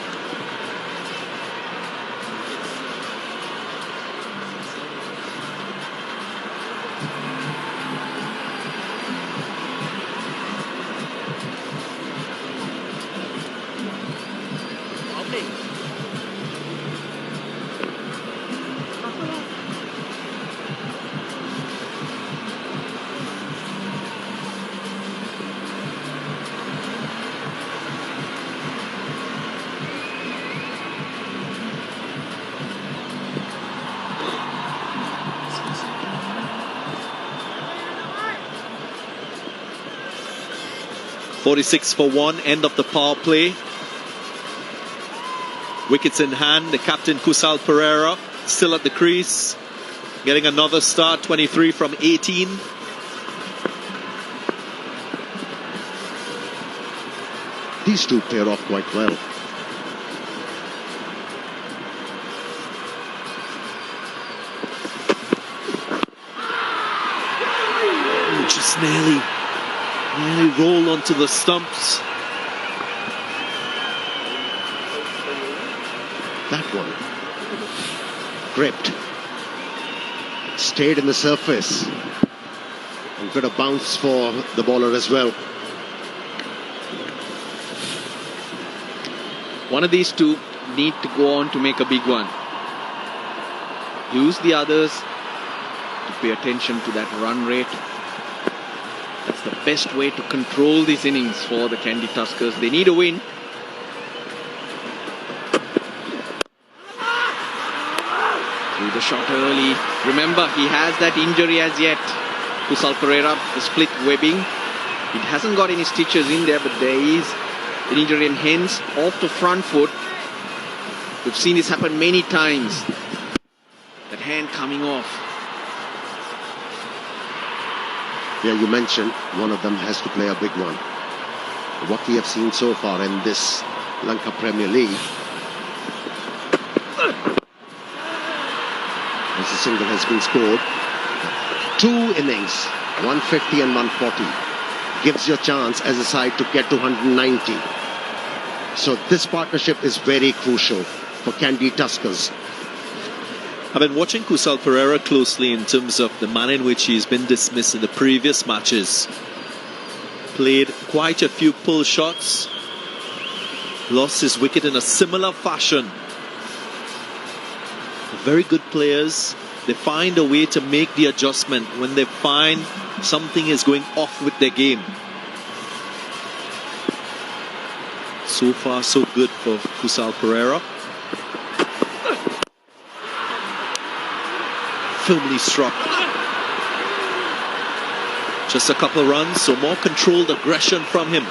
.46 for 1, end of the power play. Wickets in hand, the captain Kusal Pereira still at the crease, getting another start, 23 from 18. These two pair off quite well. Just nearly roll onto the stumps. That one gripped, stayed in the surface, and got a bounce for the bowler as well. One of these two need to go on to make a big one. Use the others to pay attention to that run rate. That's the best way to control these innings for the Kandy Tuskers. They need a win. Do the shot early. Remember, he has that injury as yet. Kusal Pereira, the split webbing. It hasn't got any stitches in there, but there is an injury, and hence off the front foot. We've seen this happen many times. That hand coming off. Yeah, you mentioned one of them has to play a big one. What we have seen so far in this Lanka Premier League, as a single has been scored, 2 innings, 150 and 140, gives you a chance as a side to get to 190. So this partnership is very crucial for Kandy Tuskers. I've been watching Kusal Pereira closely in terms of the manner in which he's been dismissed in the previous matches. Played quite a few pull shots, lost his wicket in a similar fashion. Very good players. They find a way to make the adjustment when they find something is going off with their game. So far, so good for Kusal Pereira. Firmly struck. Just a couple of runs, so more controlled aggression from him.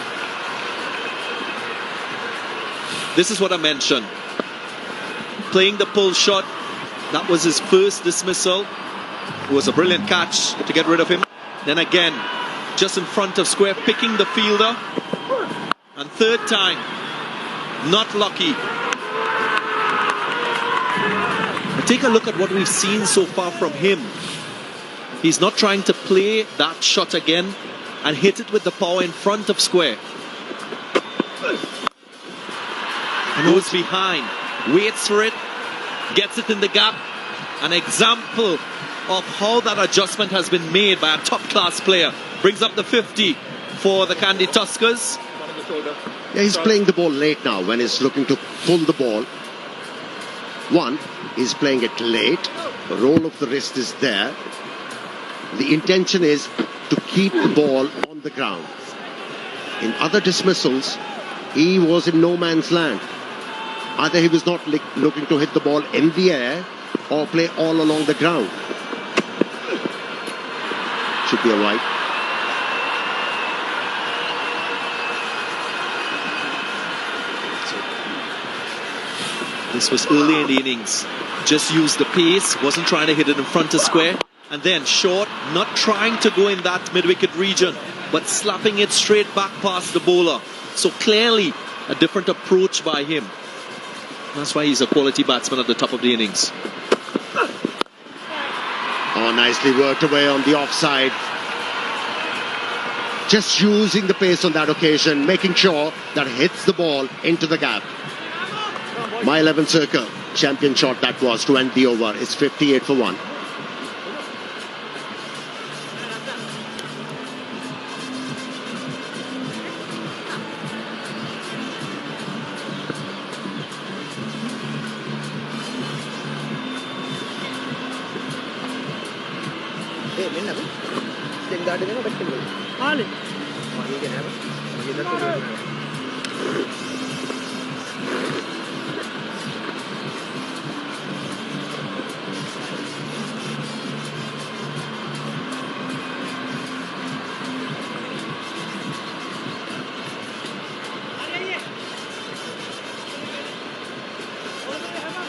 This is what I mentioned. Playing the pull shot, that was his first dismissal. It was a brilliant catch to get rid of him. Then again, just in front of square, picking the fielder. And third time, not lucky. But take a look at what we've seen so far from him. He's not trying to play that shot again and hit it with the power in front of square. Goes behind, waits for it, gets it in the gap. An example of how that adjustment has been made by a top-class player. Brings up the 50 for the Kandy Tuskers. Yeah, he's playing the ball late now when he's looking to pull the ball. One, he's playing it late. The roll of the wrist is there. The intention is to keep the ball on the ground. In other dismissals, he was in no man's land. Either he was not looking to hit the ball in the air or play all along the ground. Should be a wide. This was early in the innings. Just used the pace, wasn't trying to hit it in front of square. And then short, not trying to go in that mid-wicket region, but slapping it straight back past the bowler. So clearly a different approach by him. That's why he's a quality batsman at the top of the innings. Oh, nicely worked away on the offside. Just using the pace on that occasion, making sure that it hits the ball into the gap. My 11th circle, champion shot that was to end the over. It's 58 for 1.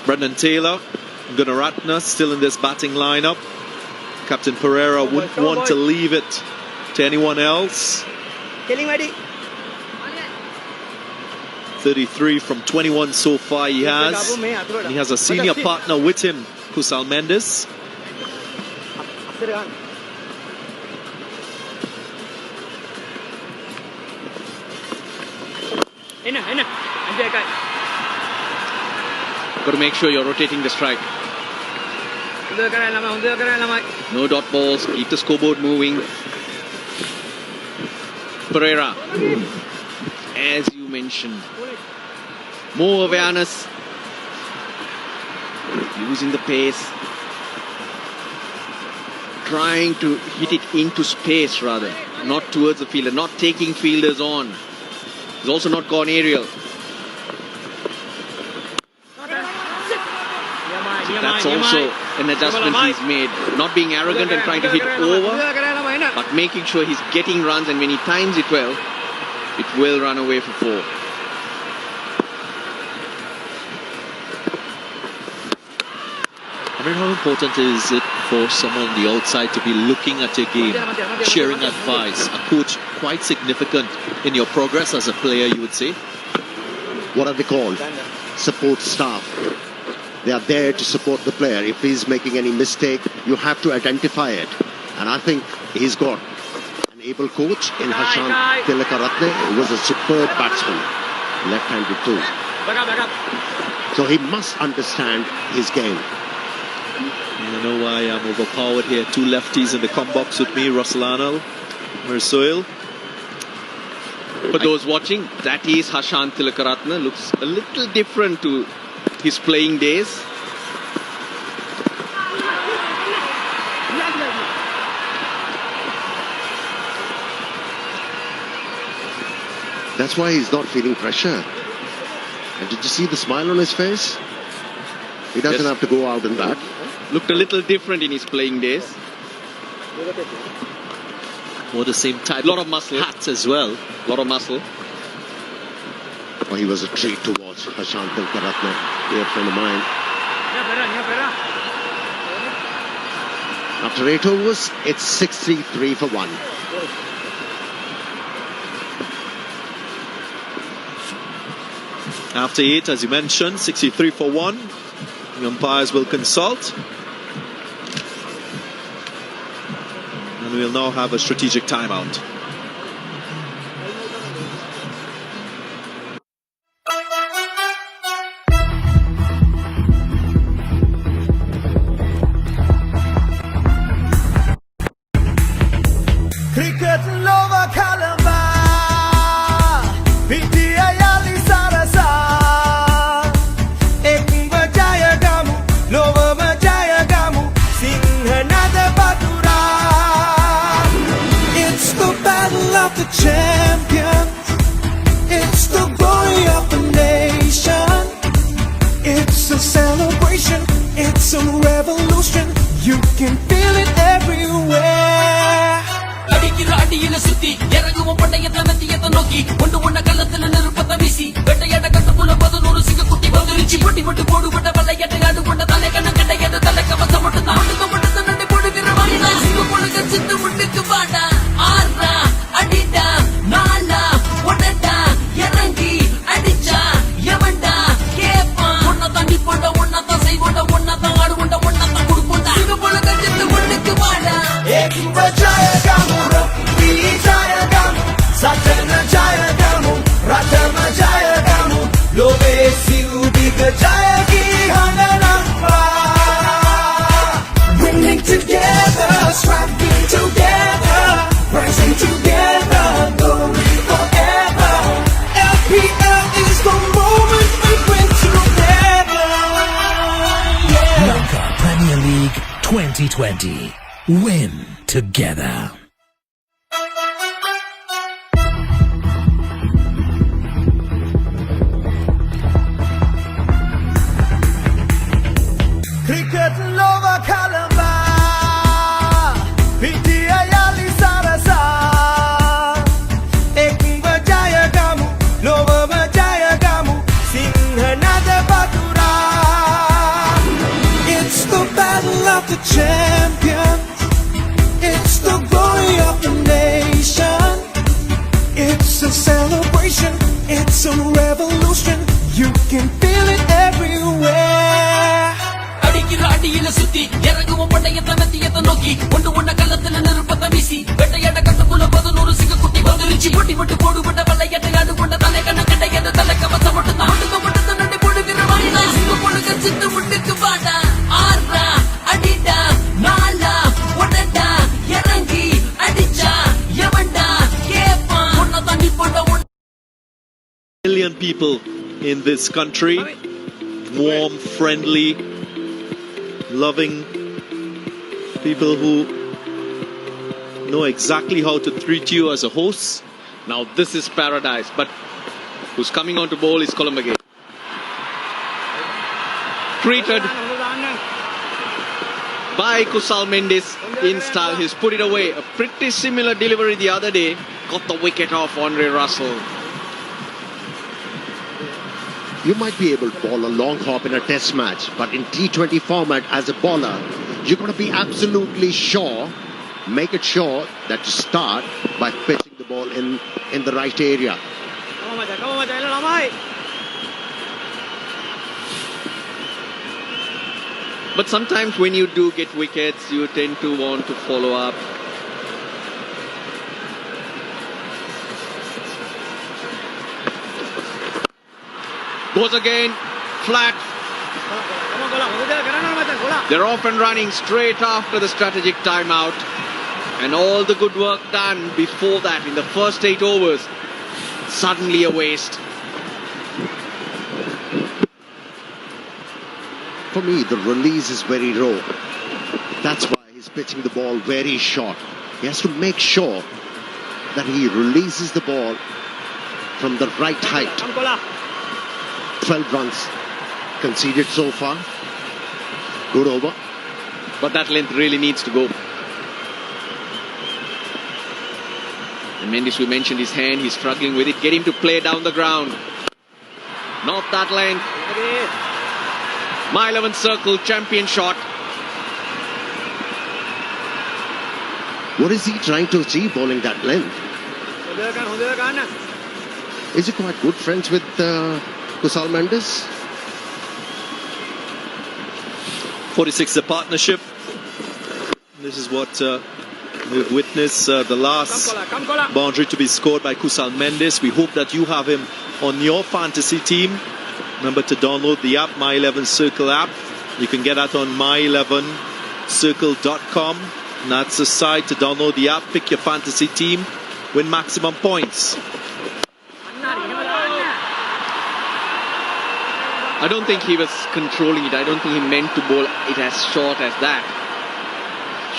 Brendan Taylor, Gunaratne still in this batting lineup. Captain Pereira wouldn't want to leave it to anyone else. 33 from 21 so far he has. And he has a senior partner with him, Kusal Mendes. Got to make sure you're rotating the strike. No dot balls. Keep the scoreboard moving. Pereira, as you mentioned, more awareness, using the pace, trying to hit it into space rather, not towards the fielder, not taking fielders on. He's also not gone aerial. That's also an adjustment he's made. Not being arrogant and trying to hit over, but making sure he's getting runs, and when he times it well, it will run away for 4. I mean, how important is it for someone on the outside to be looking at your game, sharing advice, a coach quite significant in your progress as a player, you would say? What are they called? Support staff. They are there to support the player. If he's making any mistake, you have to identify it. And I think he's got an able coach in Hashant Tilakaratne, who was a superb batsman, left-handed too. So he must understand his game. You know why I'm overpowered here. 2 lefties in the com box with me, Russell Arnold, Mersoil. For those watching, that is Hashant Tilakaratne. Looks a little different to his playing days. That's why he's not feeling pressure. And did you see the smile on his face? He doesn't have to go out in that. Looked a little different in his playing days. Or the same type lot of muscle. hats as well. Lot of muscle. Oh, he was a treat to watch, Hashant Tilakaratne, dear friend of mine. After 8 overs, it's 6-3, 3 for 1. After 8, as you mentioned, 63 for 1. The umpires will consult. And we'll now have a strategic timeout. Cricket lova kalamba, Pitya yali sarasa. Ek bajaya gamu, lova bajaya gamu, Singhanada Batura. It's the battle of the champions. It's the glory of the nation. It's a celebration. It's a revolution. You can feel it everywhere. அடிக்கிற அடியில சுத்தி இறங்குவோம் பண்டையத்தை நத்தியத்தை நோக்கி ஒன்று ஒன்ன கள்ளத்துல நெருப்பத்தை வீசி வெட்டையாட கட்டுக்குள்ள 11 சிங்கக்குட்டி வந்துருச்சு பொட்டி போட்டு போடுபட்ட வெள்ளையாட்டை ஆடு கொண்ட தலை கண்ண கண்டையது தலை கவசம் மட்டும்தான் மட்டும் நண்டு போடுகிற வாயிலா சிங்க பொழுது சித்து முட்டுக்கு வாடா ஆறா அடிடா நாளா ஒடடா இறங்கி அடிச்சா எவன்டா கேப்பான் ஒன்னதான் நிப்போண்ட ஒன்னதான் செய்வோண்ட ஒன்னதான் ஆடுவோண்ட ஒன்னதான் கொடுப்போண்டா சிங்க பொழுது சித்து முட்டுக்கு வாடா Ekimba Jaya Gamu, Rapi Jaya Gamu, Satana Jaya Gamu, Ratama Jaya Gamu, Lobe Siu Diga Jaya Ki Hananamba. Winning together, striving together, rising together, glory forever. LPL is the moment we win together. Lanka Premier League 2020. Win together. Cricket lova kalamba, Pitya yali sarasa. Ek bajaya gamu, lova bajaya gamu, Singhanada Batura. It's the battle of the champions. It's the glory of the nation. It's a celebration. It's a revolution. You can feel it everywhere. அடிக்கிற அடியில சுத்தி இறங்குவோம் பண்டையத்தை நத்தியத்தை நோக்கி ஒன்று ஒன்ன கள்ளத்துல நெருப்பத்தை வீசி வெட்டையாட கட்டுக்குள்ள 11 சிங்கக்குட்டி வந்துருச்சு பொட்டி போட்டு போடுபட்ட வெள்ளையாட்டை ஆடு கொண்ட தலை கண்ண கண்டையது தலை கவசம் மட்டும்தான் மட்டும் நண்டு போடுகிற வாயிலா சிங்க பொழுது சித்து முட்டுக்கு வாடா ஆறா அடிடா நாளா ஒடடா இறங்கி அடிச்சா எவன்டா கேப்பான் ஒன்னதான் நிப்போண்ட Million people in this country, warm, friendly, loving people who know exactly how to treat you as a host. Now this is paradise, but who's coming on to bowl is Columbage. Treated by Kusal Mendes in style. He's put it away. A pretty similar delivery the other day. Got the wicket off Andre Russell. You might be able to bowl a long hop in a test match, but in T20 format as a bowler, you're going to be absolutely sure, make it sure that you start by pitching the ball in the right area. But sometimes when you do get wickets, you tend to want to follow up. Goes again, flat. They're off and running straight after the strategic timeout. And all the good work done before that in the first 8 overs, suddenly a waste. For me, the release is very low. That's why he's pitching the ball very short. He has to make sure that he releases the ball from the right height. 12 runs conceded so far. Good over. But that length really needs to go. And Mendes, we mentioned his hand, he's struggling with it. Get him to play down the ground. Not that length. My 11th circle, champion shot. What is he trying to achieve bowling that length? Is he quite good friends with Kusal Mendes? 46, the partnership. This is what we've witnessed, the last boundary to be scored by Kusal Mendes. We hope that you have him on your fantasy team. Remember to download the app, My 11 Circle app. You can get that on my11circle.com. And that's the site to download the app, pick your fantasy team, win maximum points. I don't think he was controlling it. I don't think he meant to bowl it as short as that.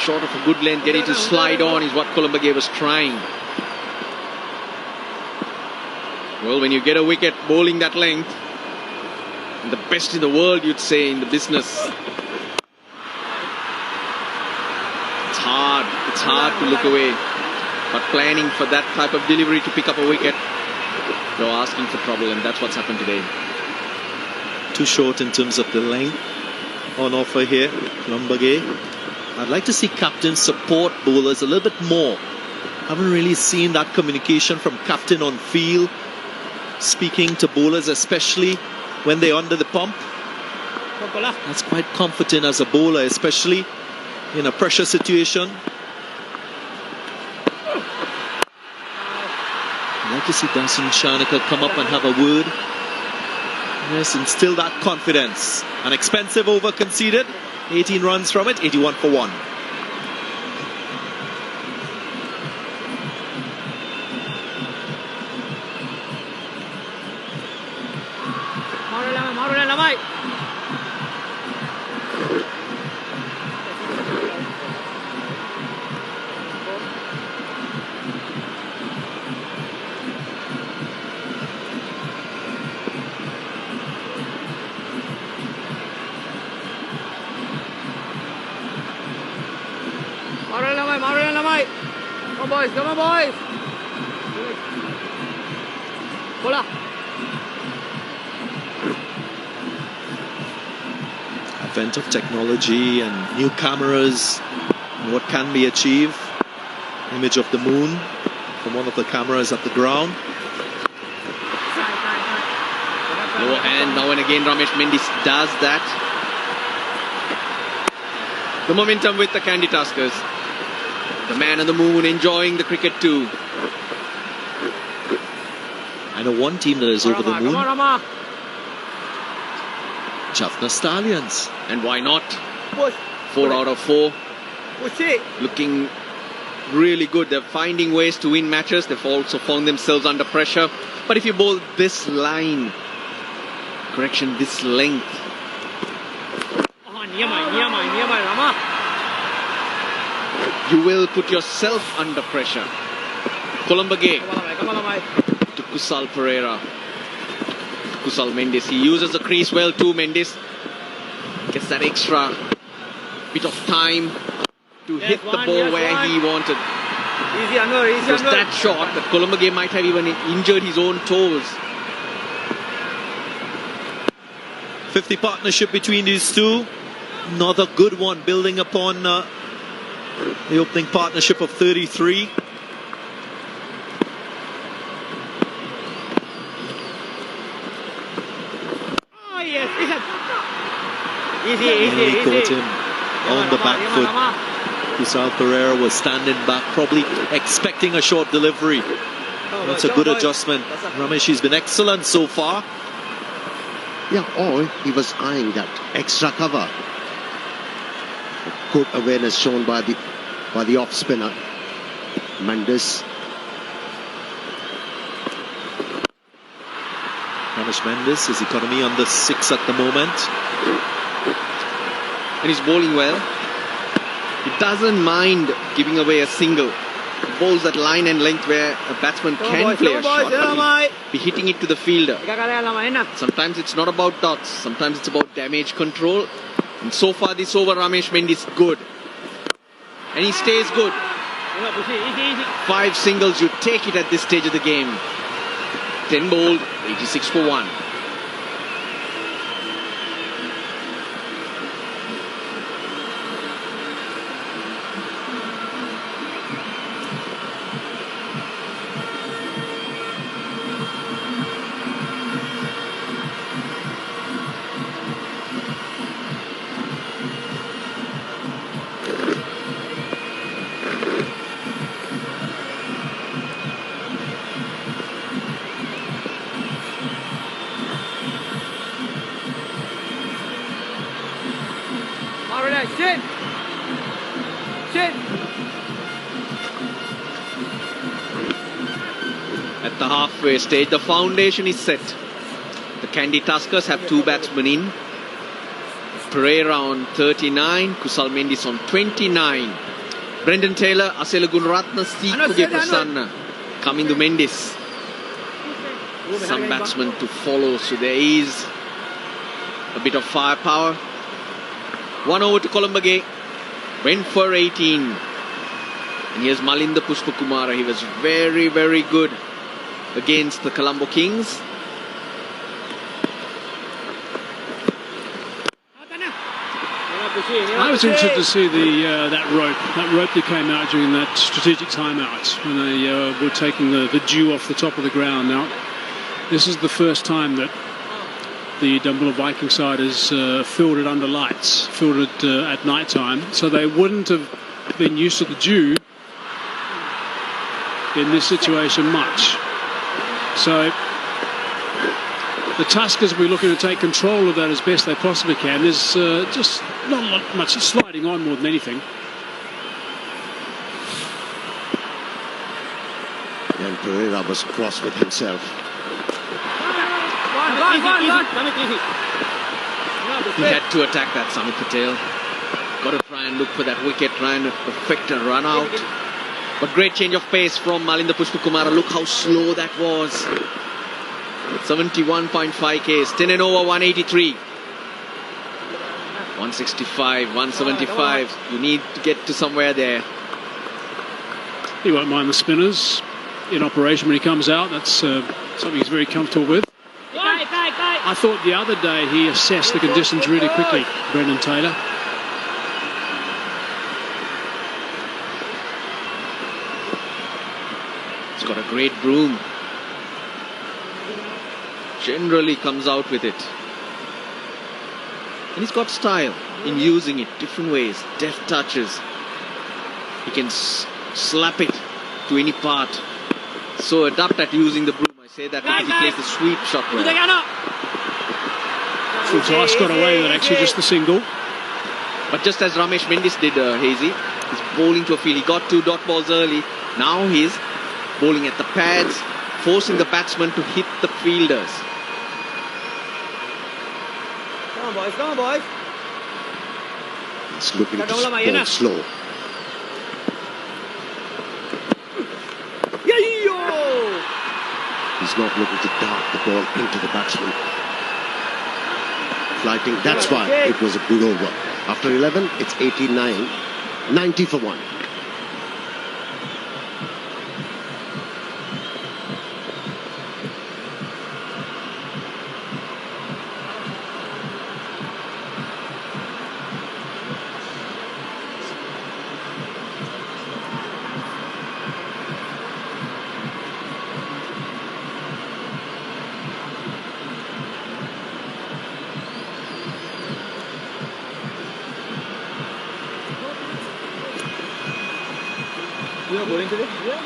Short of a good length, getting to slide on is what Colombague was trying. Well, when you get a wicket bowling that length, the best in the world, you'd say, in the business. It's hard to look away. But planning for that type of delivery to pick up a wicket, you're asking for trouble, and that's what's happened today. Too short in terms of the length on offer here, Colombague. I'd like to see captain support bowlers a little bit more. Haven't really seen that communication from captain on field, speaking to bowlers, especially when they're under the pump. That's quite comforting as a bowler, especially in a pressure situation. I'd like to see Dasun Shanaka come up and have a word. Yes, instill that confidence. An expensive over conceded. 18 runs from it, 81 for 1. Come on, boys. Bola. Advent of technology and new cameras, and what can be achieved. Image of the moon from one of the cameras at the ground. Low hand now and again. Ramesh Mendes does that. The momentum with the Kandy Tuskers. The man on the moon enjoying the cricket too. I know one team that is over the moon. Jaffna Stallions. And why not? 4 out of 4. Looking really good. They're finding ways to win matches. They've also found themselves under pressure. But if you bowl this line, correction, this length, you will put yourself under pressure. Colombague to Kusal Pereira. Kusal Mendes. He uses the crease well too, Mendes. Gets that extra bit of time to hit the ball where he wanted. It was that shot that Columbage might have even injured his own toes. 50 partnership between these two. Another good one, building upon the opening partnership of 33. Oh, yes. He caught him on the back foot. Kusal Pereira was standing back, probably expecting a short delivery. That's a good adjustment. Ramesh, he's been excellent so far. Yeah, or he was eyeing that extra cover. Good awareness shown by the off spinner Mendes. Ramesh Mendes, his economy under 6 at the moment. And he's bowling well. He doesn't mind giving away a single. He bowls that line and length where a batsman can play a shot, but he'll be hitting it to the fielder. Sometimes it's not about dots, sometimes it's about damage control. And so far this over, Ramesh Mendes good. And he stays good. 5 singles, you take it at this stage of the game. 10 bowled, 86 for 1. At the halfway stage, the foundation is set. The Kandy Tuskers have 2 batsmen in. Pereira on 39, Kusal Mendes on 29. Brendan Taylor, Asela Gunaratna, Sikuge Prasanna, Kamindu Mendes. Some batsmen to follow, so there is a bit of firepower. 1 over to Columbage. Went for 18. And here's Malinda Pushpakumara. He was very, very good against the Colombo Kings. I was interested to see that rope that came out during that strategic timeout when they were taking the dew off the top of the ground. Now, this is the first time that the Dambulla Viking side has fielded under lights, fielded at night time, so they wouldn't have been used to the dew in this situation much. So the Tuskers will be looking to take control of that as best they possibly can. There's just not much sliding on more than anything. And Pereira was cross with himself. He had to attack that, Sami Patel. Got to try and look for that wicket, try and perfect a run out. But great change of pace from Malinda Pushpakumara. Look how slow that was. 71.5 Ks, 10 and over, 183. 165, 175. You need to get to somewhere there. He won't mind the spinners in operation when he comes out. That's something he's very comfortable with. I thought the other day he assessed the conditions really quickly, Brendan Taylor. He's got a great broom. Generally comes out with it. And he's got style in using it different ways, deft touches. He can slap it to any part. So adept at using the broom. I say that because he plays the sweep shot well. Full-Toss got away with actually just the single. But just as Ramesh Mendes did, Hazy, he's bowling to a field. He got 2 dot balls early. Now he's bowling at the pads, forcing the batsman to hit the fielders. Come on, boys. Come on, boys. It's looking to bowl slow. He's not looking to dart the ball into the batsman. Flighting, that's why it was a good over. After 11, it's 89. 90 for 1. You are bowling today? Yeah.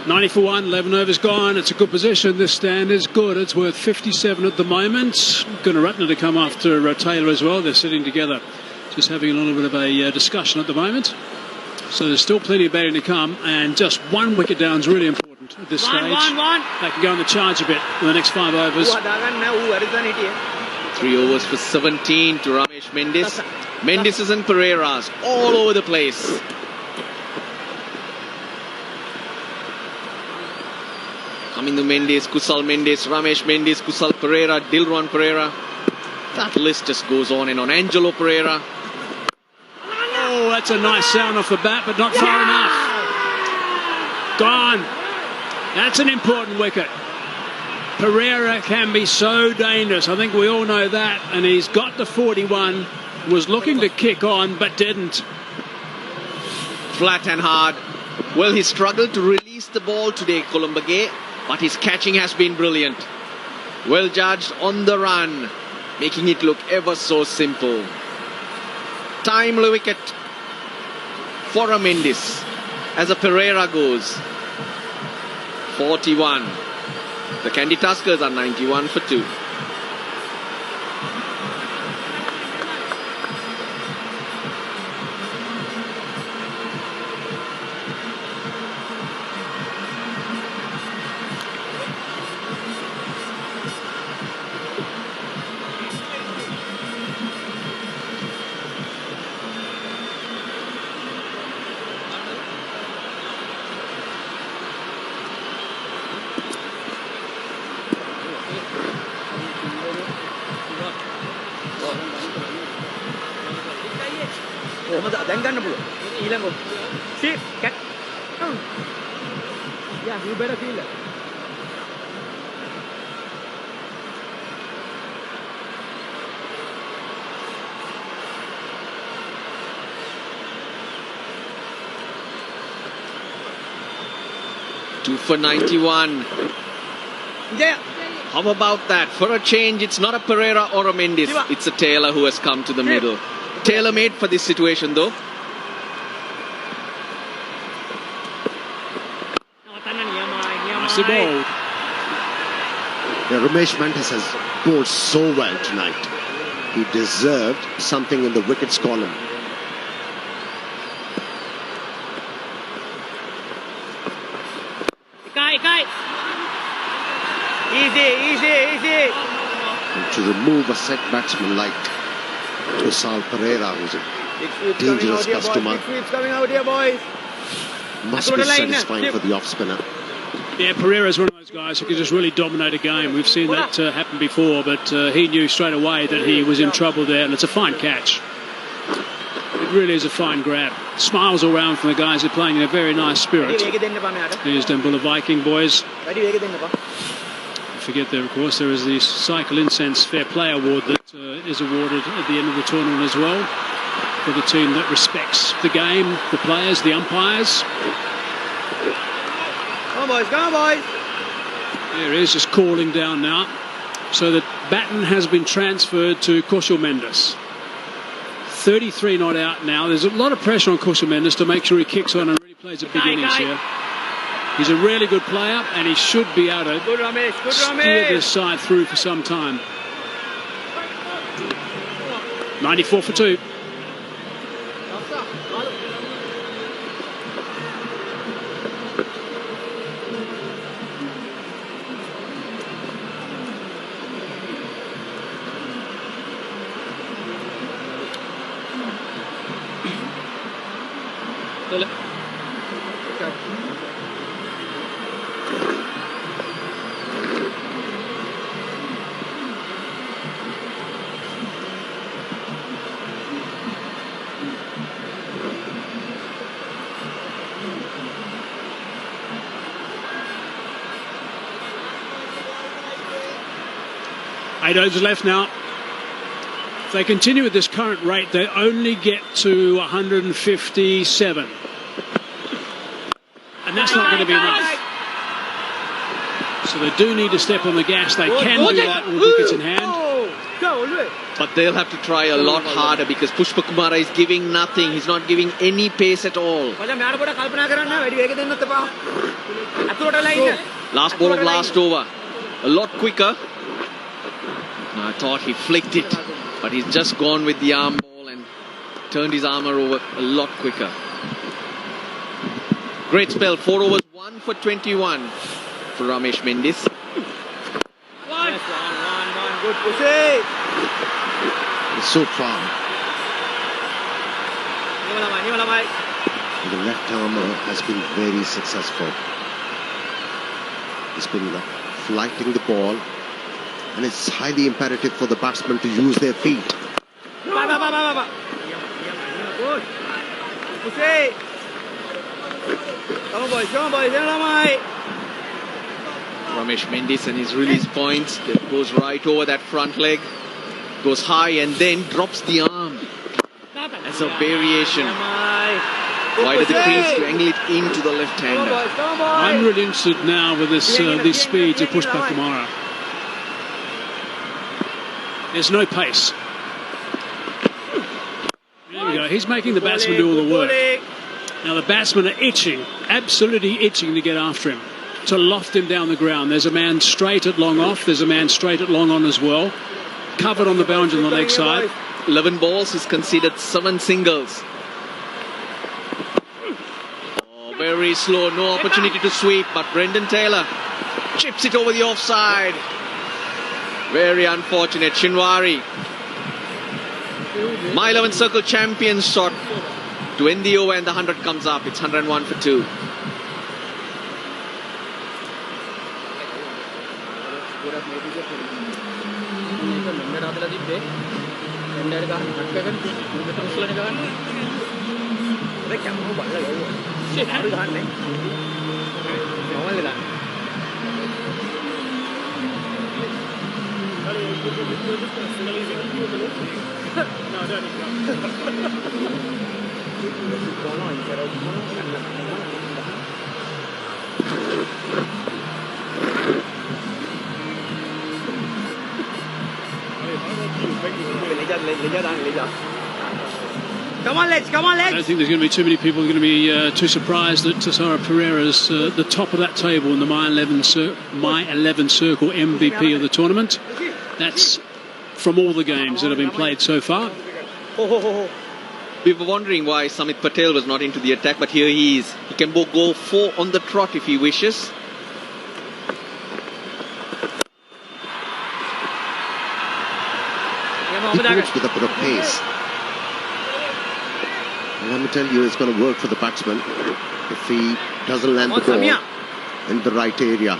90 for 1, 11 overs gone. It's a good position. This stand is good. It's worth 57 at the moment. Gunaratne to come after Taylor as well. They're sitting together, just having a little bit of a discussion at the moment. So there's still plenty of batting to come, and just one wicket down is really important at this stage. They can go on the charge a bit in the next 5 overs. 3 overs for 17 to Ramesh Mendis. Mendis and Pereiras all over the place. Coming to Mendis, Kusal Mendis, Ramesh Mendis, Kusal Pereira, Dilron Pereira. That list just goes on and on. Angelo Pereira. Oh, that's a nice sound off the bat, but not far enough. Gone. That's an important wicket. Pereira can be so dangerous. I think we all know that. And he's got the 41. Was looking to kick on, but didn't. Flat and hard. Well, he struggled to release the ball today, Columbage, but his catching has been brilliant. Well judged on the run, making it look ever so simple. Timely wicket for a Mendis as a Pereira goes. 41. The Kandy Tuskers are 91 for 2. දැන් ගන්න පුළුවන්. ඊළඟ see cat. Yeah, you better feel it. Two for 91. Yeah. How about that? For a change, it's not a Pereira or a Mendis. It's a Taylor who has come to the middle. Taylor made for this situation though. Nicely bowled. Yeah, Ramesh Mendis has bowled so well tonight. He deserved something in the wickets column. Easy. And to remove a set batsman like Kusal Pereira, who's a dangerous customer, coming out here, boys. must be satisfying for the off-spinner. Yeah, Pereira's one of those guys who can just really dominate a game. We've seen that happen before, but he knew straight away that he was in trouble there, and it's a fine catch. It really is a fine grab. Smiles all round from the guys who are playing in a very nice spirit. Here's Dambulla Viking boys. Forget there, of course, there is the Cycle Incense Fair Play Award that is awarded at the end of the tournament as well for the team that respects the game, the players, the umpires. Come on, boys. There he is, just calling down now. So that baton has been transferred to Kushal Mendis. 33 not out now. There's a lot of pressure on Kushal Mendis to make sure he kicks on and really plays a big innings here. He's a really good player, and he should be able to steer this side through for some time. 94 for 2. 8 overs left now. If they continue at this current rate, they only get to 157. And that's not going to be enough. So they do need to step on the gas. They can do that with wickets in hand. But they'll have to try a lot harder because Pushpa Kumara is giving nothing. He's not giving any pace at all. Last ball of last over. A lot quicker. I thought he flicked it, but he's just gone with the arm ball and turned his armour over a lot quicker. Great spell. 4 overs, 1 for 21 for Ramesh Mendis. He's so calm. The left armour has been very successful. He's been flighting the ball, and it's highly imperative for the batsmen to use their feet. Ramesh Mendis and his release points. That goes right over that front leg. Goes high and then drops the arm as a variation. Wide of the crease to angle it into the left-hander. I'm really interested now with this speed to Pushpa Kumara. There's no pace. There we go. He's making the batsman do all the work. Now the batsmen are itching, absolutely itching to get after him, to loft him down the ground. There's a man straight at long off. There's a man straight at long on as well. Covered on the boundary on the leg side. 11 balls, he's conceded 7 singles. Oh, very slow, no opportunity to sweep, but Brendan Taylor chips it over the offside. Very unfortunate. Shinwari. My 11 circle champion shot to end the over and the 100 comes up. It's 101 for 2. Come on, legs. I don't think there's going to be too many people going to be too surprised that Tassara Pereira's the top of that table in the My 11 Circle MVP of the tournament. That's from all the games that have been played so far. We were wondering why Samit Patel was not into the attack, but here he is. He can go 4 on the trot if he wishes. He goes with a bit of pace. And let me tell you, it's going to work for the batsman if he doesn't land the ball in the right area.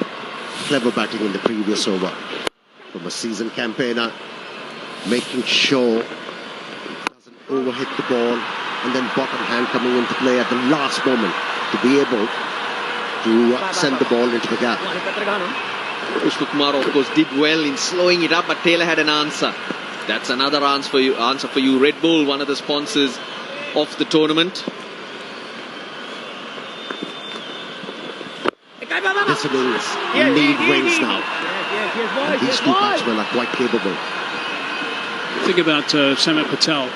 Clever batting in the previous over from a seasoned campaigner, making sure he doesn't overhit the ball, and then bottom hand coming into play at the last moment to be able to send the ball into the gap. Pushpa Kumar, of course, did well in slowing it up, but Taylor had an answer. That's another answer for you. Red Bull, one of the sponsors of the tournament. This innings need wins now. And these two batsmen are quite capable. Think about Samit Patel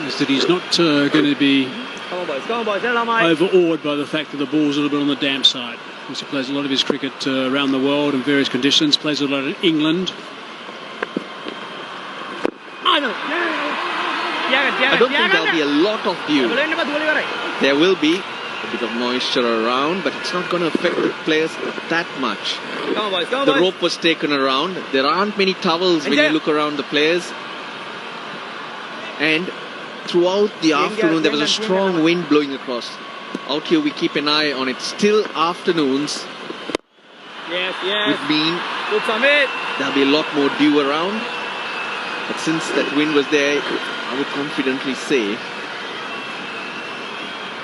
is that he's not going to be overawed by the fact that the ball's a little bit on the damp side. He plays a lot of his cricket around the world in various conditions, plays a lot in England. I don't think there'll be a lot of dew. There will be a bit of moisture around, but it's not going to affect the players that much. The rope was taken around. There aren't many towels when you look around the players. And throughout the afternoon, there was a strong wind blowing across. Out here, we keep an eye on it. Still afternoons would mean there'll be a lot more dew around. But since that wind was there, I would confidently say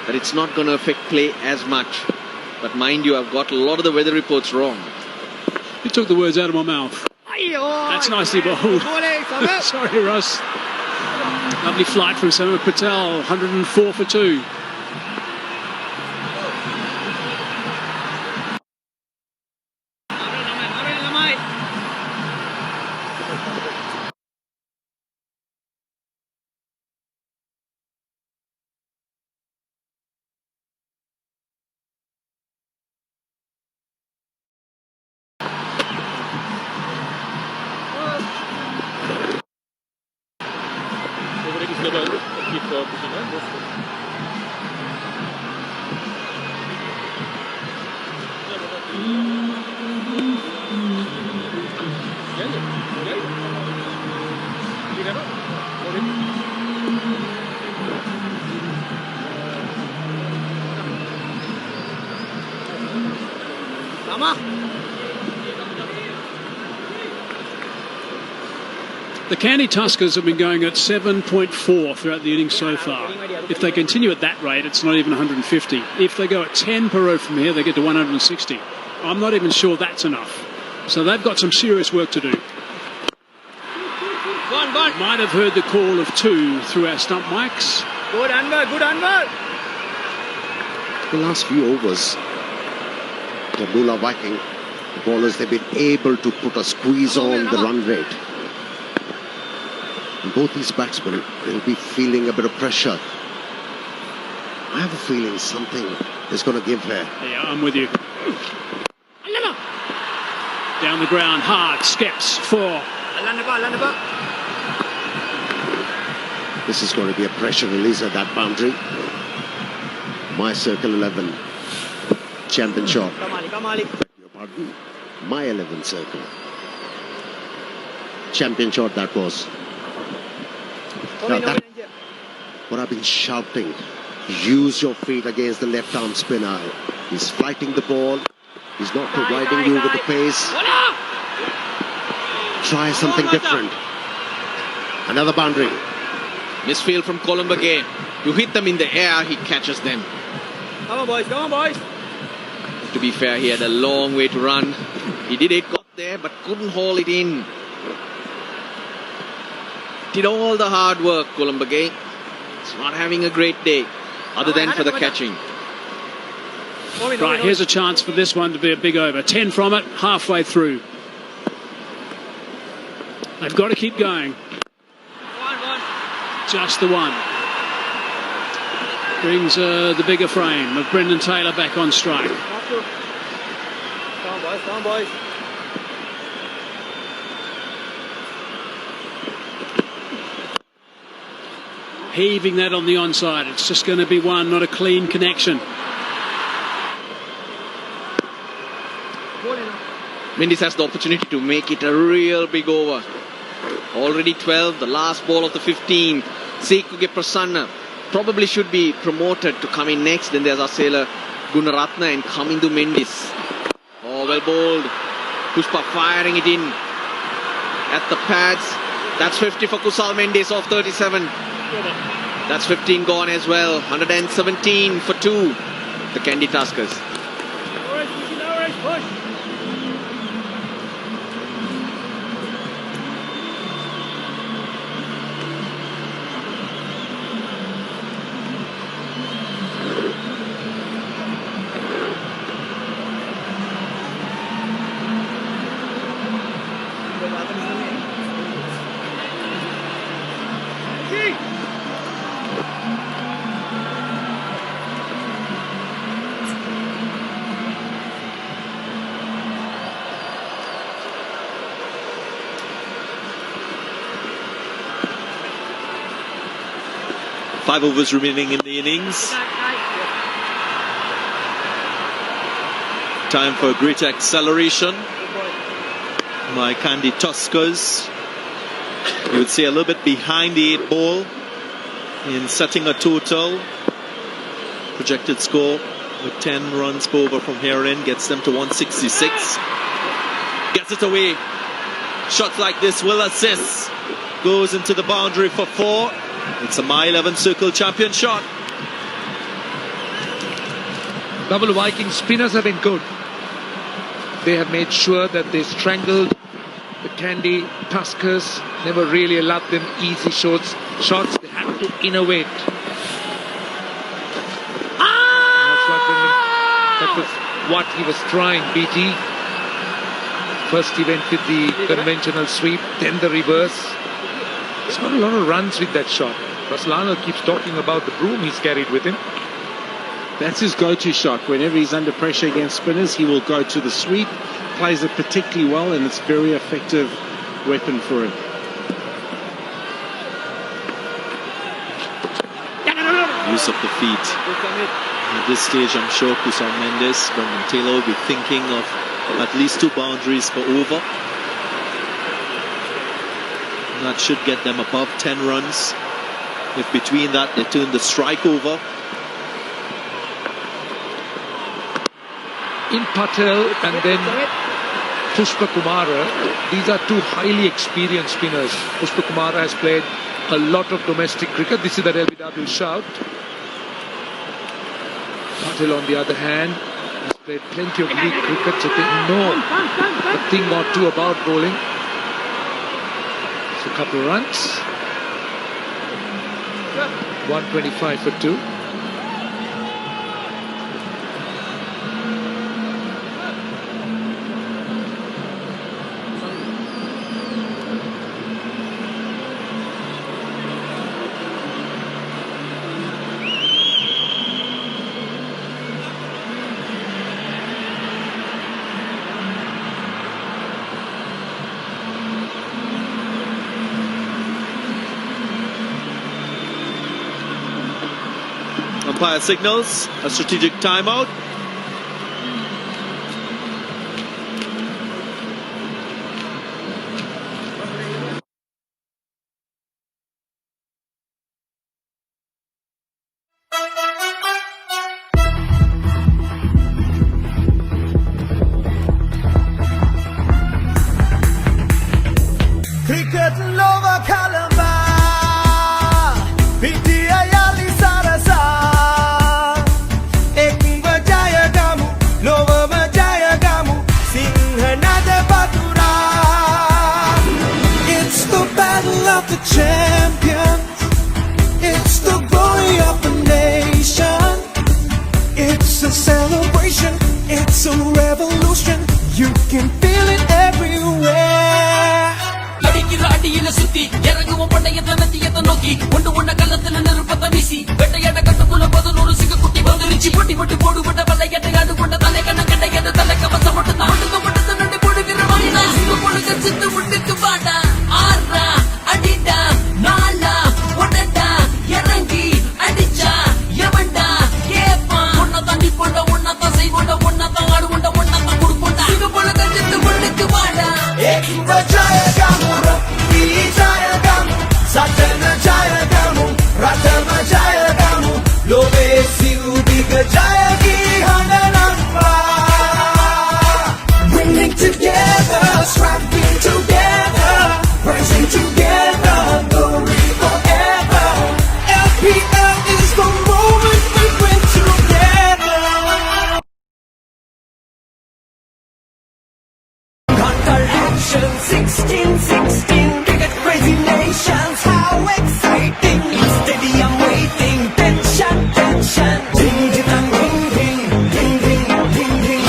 that it's not going to affect play as much. But mind you, I've got a lot of the weather reports wrong. You took the words out of my mouth. That's nicely bowled. Sorry, Ross. Lovely flight from Samuel Patel, 104 for 2. The Kandy Tuskers have been going at 7.4 throughout the innings so far. If they continue at that rate, it's not even 150. If they go at 10 per over from here, they get to 160. I'm not even sure that's enough. So they've got some serious work to do. Might have heard the call of 2 through our stump mics. Good Anwar, good Anwar. The last few overs, Dambulla Viking, the bowlers, they've been able to put a squeeze on the run rate. And both these batsmen will be feeling a bit of pressure. I have a feeling something is going to give here. Yeah, I'm with you. Down the ground, hard, Skeps, 4. This is going to be a pressure release at that boundary. My circle 11. Champion shot. Your pardon? My 11 circle. Champion shot that was. Now that, what I've been shouting, use your feet against the left arm spinner. He's flighting the ball. He's not providing you with the pace. Try something different. Another boundary. Misfield from Colombo game. You hit them in the air, he catches them. Come on, boys, come on, boys. To be fair, he had a long way to run. He did it, got there, but couldn't haul it in. Did all the hard work, Colombo game. He's not having a great day, other than for the catching. Right, here's a chance for this one to be a big over. 10 from it, halfway through. They've got to keep going. Just the one. Brings the bigger frame of Brendan Taylor back on strike. Come on, boys, come on, boys. Heaving that on the onside. It's just going to be one, not a clean connection. Mendes has the opportunity to make it a real big over. Already 12, the last ball of the 15. Sekuge Prasanna probably should be promoted to come in next. Then there's our sailor Gunaratna and Kamindu Mendes. Oh, well bowled. Puspa firing it in at the pads. That's 50 for Kusal Mendes off 37. That's 15 gone as well. 117 for 2. The Kandy Tuskers. Push. 5 overs remaining in the innings. Time for a great acceleration. My Kandy Tuskers, you would say, a little bit behind the 8 ball in setting a total. Projected score with 10 runs per over from here in gets them to 166. Gets it away. Shots like this will assist. Goes into the boundary for 4. It's a My 11 circle champion shot. Double Viking spinners have been good. They have made sure that they strangled the Kandy Tuskers never really allowed them easy shots. They had to innovate. That was what he was trying, BT. First he went with the conventional sweep, then the reverse. He's got a lot of runs with that shot. Ruslano keeps talking about the broom he's carried with him. That's his go-to shot. Whenever he's under pressure against spinners, he will go to the sweep. Plays it particularly well, and it's a very effective weapon for him. Use of the feet. At this stage, I'm sure Kusal Mendes, Brendan Taylor will be thinking of at least 2 boundaries for over. That should get them above 10 runs. If between that they turn the strike over. In Patel and then Pushpa Kumara, these are 2 highly experienced spinners. Pushpa Kumara has played a lot of domestic cricket. This is the LBW shout. Patel, on the other hand, has played plenty of league cricket, so they know a thing or two about bowling. So a couple of runs. 125 for 2. Umpire signals a strategic timeout. Cricket Lova Kalamba Pitia Yali Sarasa Ek Bajaya Gamu Lova Bajaya Gamu Singhanada Batura. It's the battle of the champions. It's the glory of the nation. It's a celebration. It's a revolution. You can feel it everywhere. அடியில சுத்தி இறங்குவோம் பண்டையத்தை நத்தியத்தை நோக்கி ஒண்ணு கள்ளத்துல நெருப்பத்தை வீசி வெட்டையாட கட்டுக்குள்ள 11 சிங்கக்குட்டி வந்துருச்சு பொட்டி போட்டு போடுபட்ட பல்லையட்டை ஆடு கொண்ட தலை கண்ண கண்டையது தலை கவசம் மட்டும் மட்டும் நண்டு போடுகிற வாயினா சிங்க பொழுது சித்து முட்டுக்கு வாடா ஆறா அடிடா நாளா ஒடடா இறங்கி அடிச்சா எவன்டா கேப்பான் ஒன்ன தாண்டி போண்ட ஒன்னதான் செய்வோண்ட ஒன்னதான் ஆடு கொண்ட ஒன்னதான் கொடுப்போண்டா சிங்க பொழுது சித்து முட்டுக்கு வாடா Jaya Gamu, Jaya Gamu, Satana Jaya Gamu, Ratama Jaya Gamu, Lobe Siudiga Jaya Gi Hananamba. Winning together, striving together, rising together, glory forever. LPL is the moment we win together. Contradiction 16, cricket crazy nations, how exciting! Steady, I'm waiting, tension, ding ding ding ding ding ding ding ding.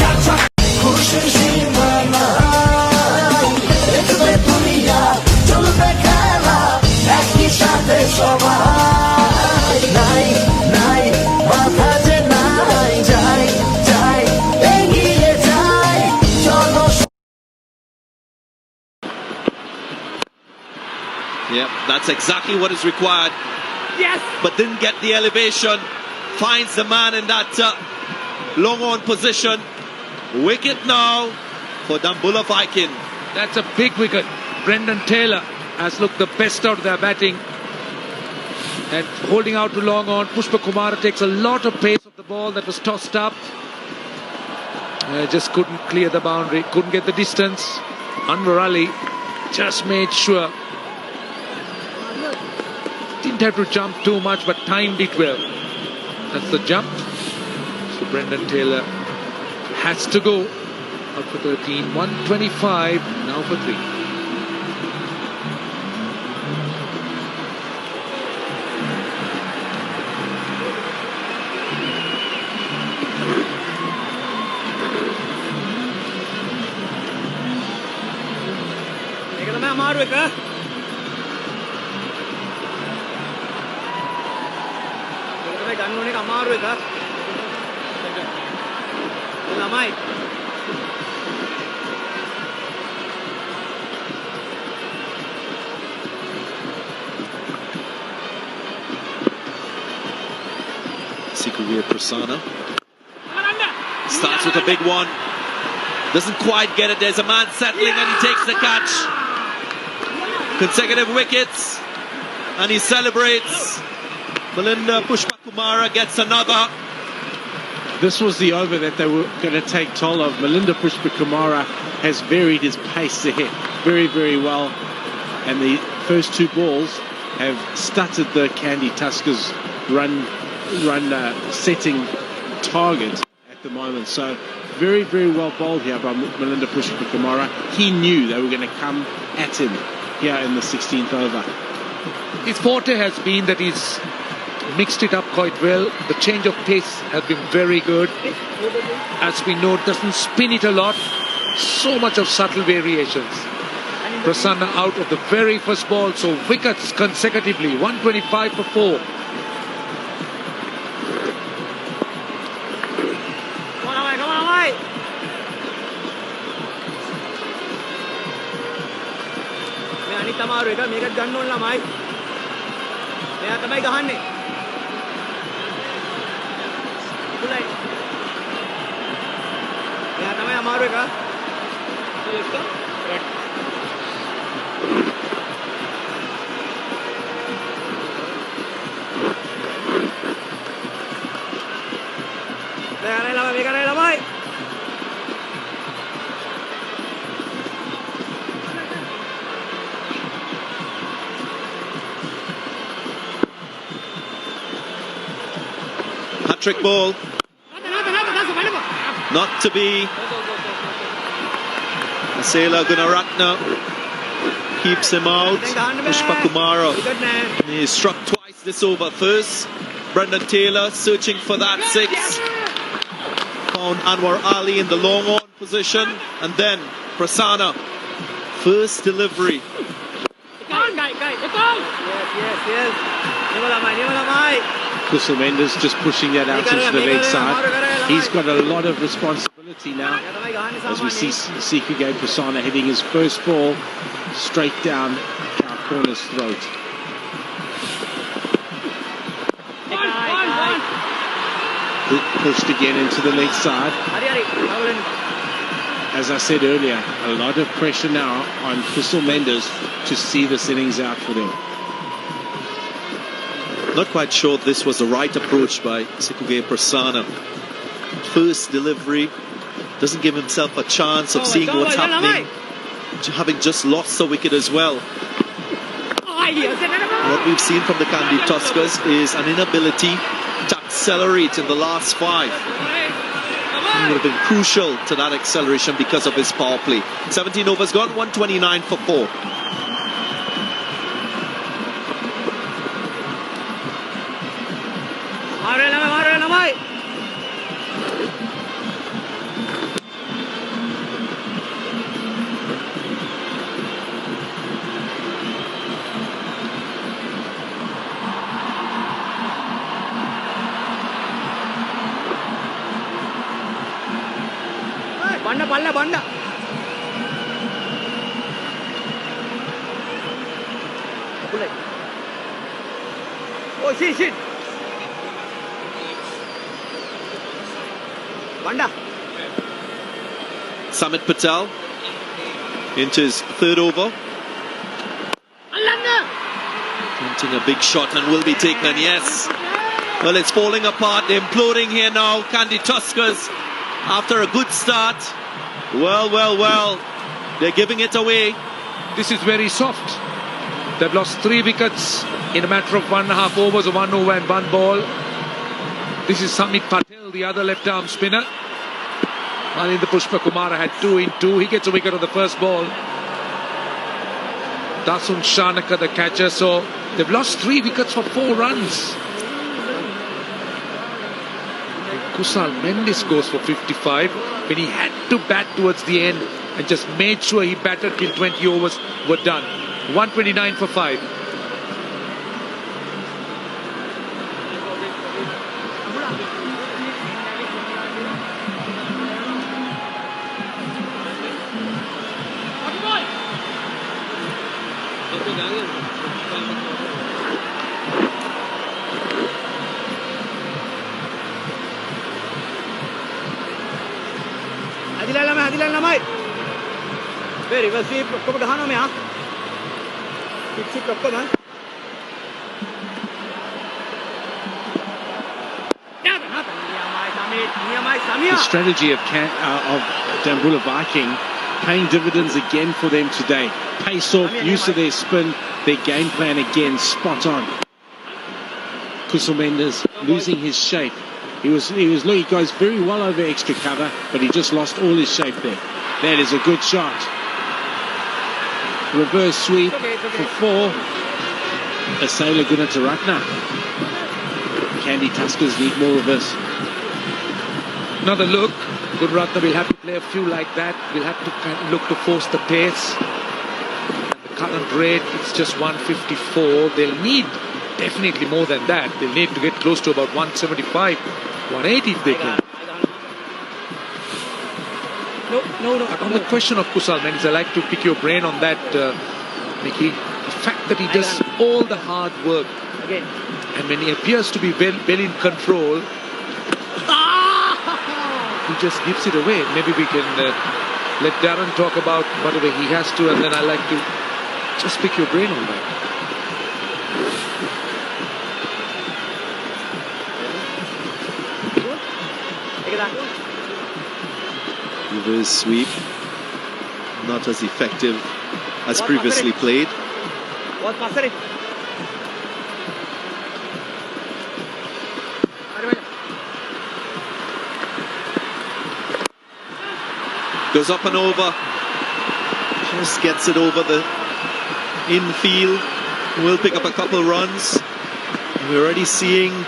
Kushin Shimana, it's the dunia, chalo bekhala, ekhi shate shobai, nai, matha je nai, jai, egiye jai, chalo. Yeah, that's exactly what is required. Yes! But didn't get the elevation. Finds the man in that long on position. Wicket now for Dambulla Viking. That's a big wicket. Brendan Taylor has looked the best out of their batting. And holding out to long on. Pushpa Kumara takes a lot of pace of the ball that was tossed up. Just couldn't clear the boundary. Couldn't get the distance. Anwar Ali just made sure. Didn't have to jump too much, but timed it well. That's the jump. So Brendan Taylor has to go. Out for 13. 125. Now for 3. Sikugir Prasanna starts with a big one. Doesn't quite get it. There's a man settling and he takes the catch. Consecutive wickets. And he celebrates. Malinda Pushpakumara gets another. This was the over that they were going to take toll of. Malinda Pushpakumara has varied his pace to hit very, very well. And the first two balls have stuttered the Kandy Tuskers run setting target at the moment. So very, very well bowled here by Malinda Pushpakumara. He knew they were going to come at him here in the 16th over. His forte has been that he's mixed it up quite well. The change of pace has been very good. As we know, doesn't spin it a lot. So much of subtle variations. Prasanna out of the very first ball, so wickets consecutively, 125 for 4. තමාරු එක මේකත් ගන්න ඕන ළමයි. මෙයා තමයි ගහන්නේ. කුලයි. මෙයා තමයි අමාරු එක. මේකනේ ළමයි. Trick ball, not to be. Asela Gunaratne keeps him out. Pushpakumara, he struck twice this over. First, Brendan Taylor searching for that 6. Found Anwar Ali in the long on position, and then Prasanna, first delivery. Kusal Mendes just pushing that out into the leg side. He's got a lot of responsibility now as we see Sikugir Prasanna hitting his first ball straight down our corner's throat. Pushed again into the leg side. As I said earlier, a lot of pressure now on Kusal Mendes to see this innings out for them. Not quite sure this was the right approach by Sikugir Prasanna. First delivery, doesn't give himself a chance of seeing what's happening, having just lost a wicket as well. What we've seen from the Kandy Tuskers is an inability to accelerate in the last 5. He would have been crucial to that acceleration because of his power play. 17 overs gone, 129 for 4. Banda. Oh, shit. Banda. Samit Patel into his 3rd over. Hunting a big shot and will be taken, yes. Well, it's falling apart. They're imploding here now. Kandy Tuskers, after a good start. Well. They're giving it away. This is very soft. They've lost 3 wickets in a matter of 1.5 overs, 1 over and 1 ball. This is Samit Patel, the other left-arm spinner. Malinda Pushpakumara had 2 in 2. He gets a wicket on the first ball. Dasun Shanaka, the catcher. So they've lost 3 wickets for 4 runs. Kusal Mendes goes for 55 when he had to bat towards the end and just made sure he batted till 20 overs were done. 129 for 5. Adilan lamay. Very well. See, kung magahano mo ha. Sip ko man. The strategy of Dambulla Viking paying dividends again for them today. Pace off, use of their spin, their game plan again, spot on. Mendes losing his shape. He goes very well over extra cover, but he just lost all his shape there. That is a good shot. Reverse sweep for 4. Asela Gunataratna. Kandy Tuskers need more of this. Another look. Gunaratne will have to play a few like that. We'll have to kind of look to force the pace. The current rate, it's just 154. They'll need definitely more than that. They'll need to get close to about 175, 180 if they can. No. But on the question of Kusal Mendes, I like to pick your brain on that, Mickey. The fact that he does all the hard work, and when he appears to be well in control, he just gives it away. Maybe we can let Darren talk about whatever he has to, and then I like to just pick your brain on that. Reverse sweep, not as effective as previously played. Goes up and over, just gets it over the infield. Will pick up a couple runs. We're already seeing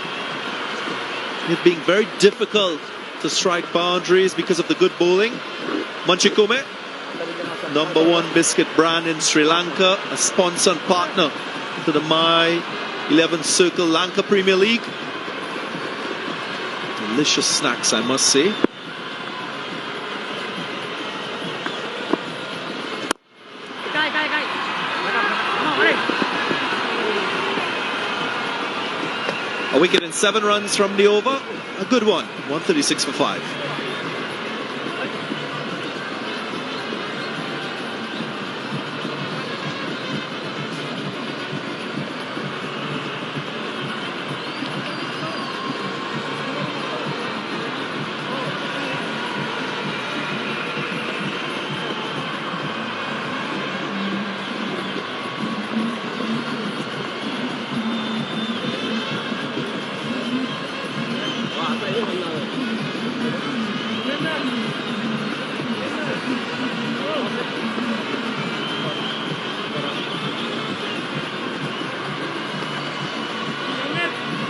it being very difficult to strike boundaries because of the good bowling. Manchikume, #1 biscuit brand in Sri Lanka, a sponsor and partner to the My 11 Circle Lanka Premier League. Delicious snacks, I must say. A wicket in 7 runs from the over. A good one. 136 for 5.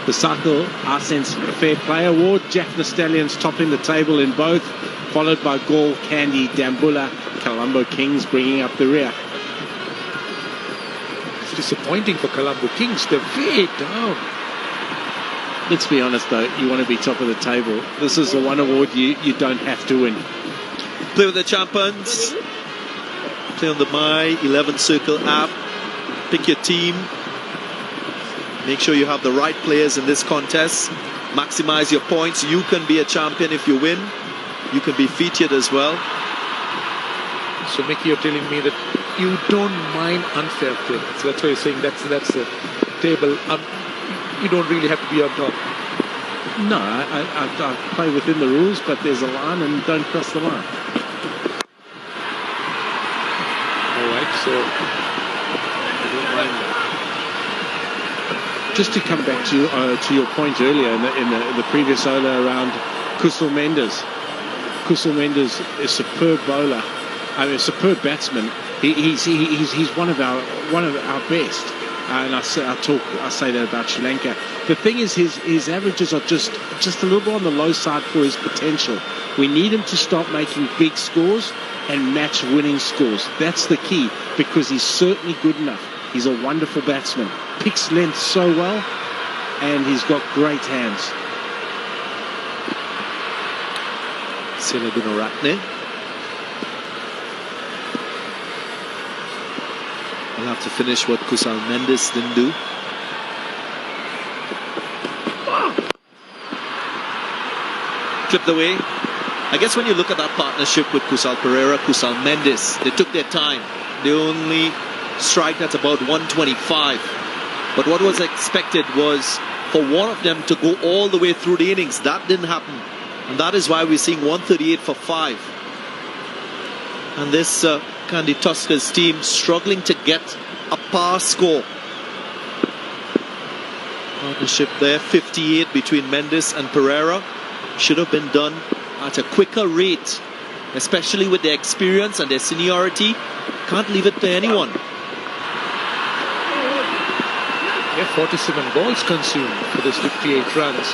The Sakal Arsens Fair Play Award. Jaffna Stallions topping the table in both, followed by Gaul, Kandy, Dambulla, Colombo Kings bringing up the rear. It's disappointing for Colombo Kings. They're way down. Let's be honest though, you want to be top of the table. This is the one award you don't have to win. Play with the champions. Play on the My 11 Circle app. Pick your team. Make sure you have the right players in this contest. Maximize your points. You can be a champion if you win. You can be featured as well. So Mickey, you're telling me that you don't mind unfair play. So that's why you're saying that's the table. You don't really have to be on top. No, I play within the rules, but there's a line and don't cross the line. All right, so you don't mind that. Just to come back to your point earlier in the previous over around Kusal Mendes. Kusal Mendes is a superb bowler. I mean, a superb batsman. He's one of our best. And I say that about Sri Lanka. The thing is, his averages are just a little bit on the low side for his potential. We need him to stop making big scores and match winning scores. That's the key, because he's certainly good enough. He's a wonderful batsman, picks length so well, and he's got great hands. Sila Gunaratne. We'll have to finish what Kusal Mendes didn't do. Clipped away. I guess when you look at that partnership with Kusal Perera, Kusal Mendes, they took their time. They only strike at about 125. But what was expected was for one of them to go all the way through the innings. That didn't happen. And that is why we're seeing 138 for 5. And this Kandy Tuskers team struggling to get a par score. Partnership there, 58 between Mendes and Perera. Should have been done at a quicker rate, especially with their experience and their seniority. Can't leave it to anyone. Yeah, 47 balls consumed for this 58 runs.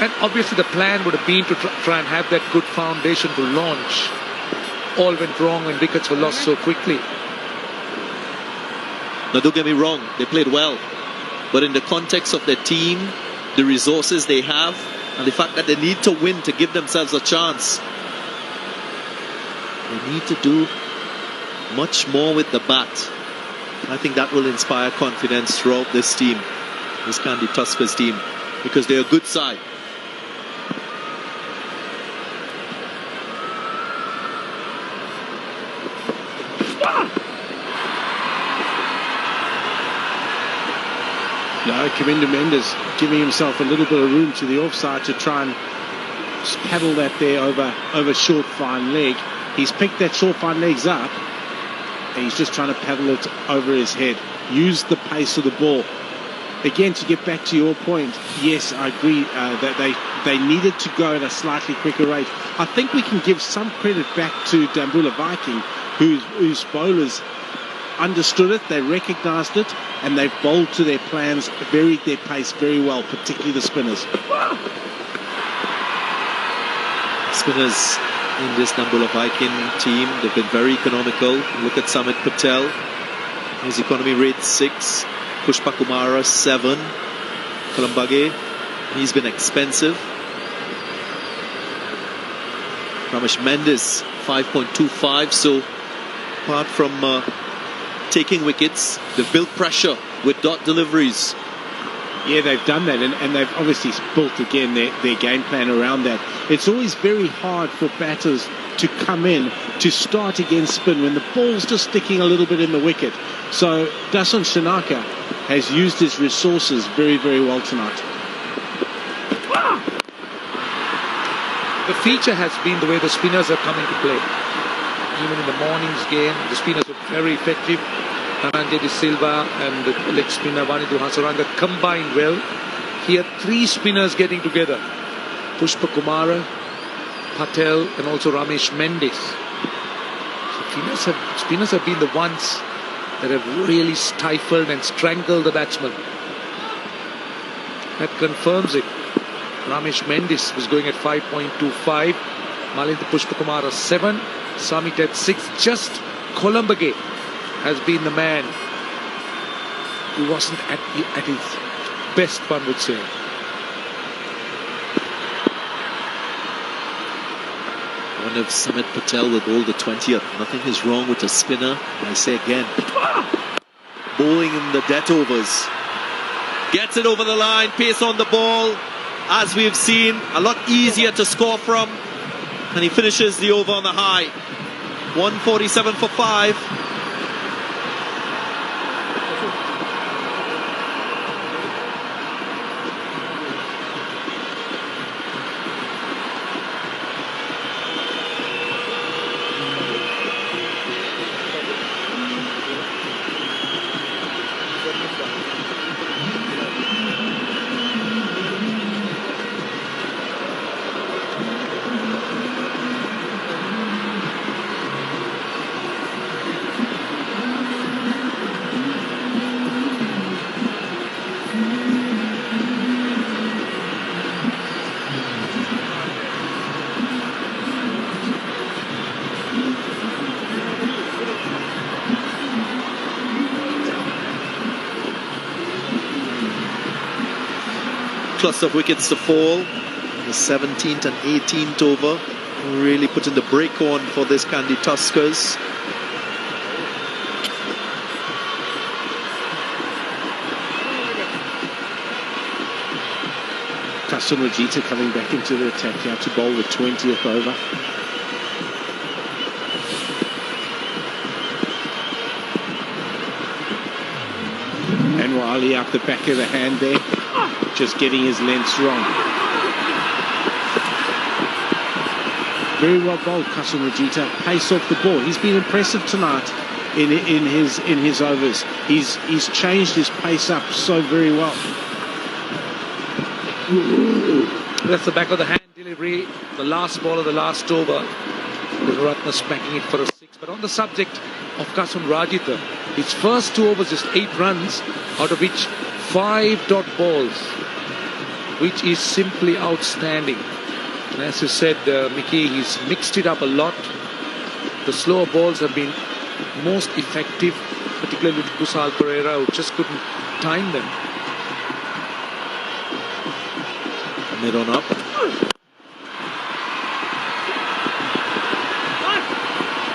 And obviously the plan would have been to try and have that good foundation to launch. All went wrong when wickets were lost so quickly. Now don't get me wrong, they played well. But in the context of their team, the resources they have, and the fact that they need to win to give themselves a chance, they need to do much more with the bat. I think that will inspire confidence throughout this team, this Kandy Tuskers team, because they're a good side. No, Kaminda Mendes giving himself a little bit of room to the offside to try and paddle that there over short fine leg. He's picked that short fine legs up, and he's just trying to paddle it over his head. Use the pace of the ball. Again, to get back to your point, yes, I agree that they needed to go at a slightly quicker rate. I think we can give some credit back to Dambulla Viking, whose bowlers understood it, they recognised it, and they've bowled to their plans, varied their pace very well, particularly the spinners. Spinners in this Dambulla Viking team, they've been very economical. Look at Samit Patel, his economy rate 6, Pushpa Kumara 7, Kalambage, he's been expensive. Ramesh Mendes 5.25, so apart from taking wickets, they've built pressure with dot deliveries. Yeah, they've done that, and they've obviously built again their game plan around that. It's always very hard for batters to come in to start against spin when the ball's just sticking a little bit in the wicket. So Dasun Shanaka has used his resources very, very well tonight. The feature has been the way the spinners are coming to play. Even in the morning's game, the spinners were very effective. Anand De Silva and the leg spinner Vanidu Hasaranga combined well. Here, 3 spinners getting together. Pushpa Kumara, Patel, and also Ramesh Mendes. So spinners have been the ones that have really stifled and strangled the batsman. That confirms it. Ramesh Mendes was going at 5.25. Malinda Pushpa Kumara 7. Samit at 6. Just Colambage has been the man who wasn't at his best, one would say. I wonder if Samit Patel will bowl the 20th. Nothing is wrong with a spinner. I say again, bowling in the death overs. Gets it over the line, pace on the ball. As we've seen, a lot easier to score from. And he finishes the over on the high. 147 for 5. cluster of wickets to fall. The 17th and 18th over. Really putting the brake on for this Kandy Tuskers. Kasum Rajita coming back into the attack here to bowl the 20th over. Anwar Ali out the back of the hand there, just getting his lengths wrong. Very well bowled, Kasum Rajita. Pace off the ball. He's been impressive tonight in his overs. He's changed his pace up so very well. That's the back of the hand delivery. The last ball of the last over. Ratna smacking it for a 6. But on the subject of Kasum Rajita, his first 2 overs just 8 runs, out of which 5 dot balls, which is simply outstanding. And as you said, Mickey, he's mixed it up a lot. The slower balls have been most effective, particularly with Kusal Pereira, who just couldn't time them. Mid on up.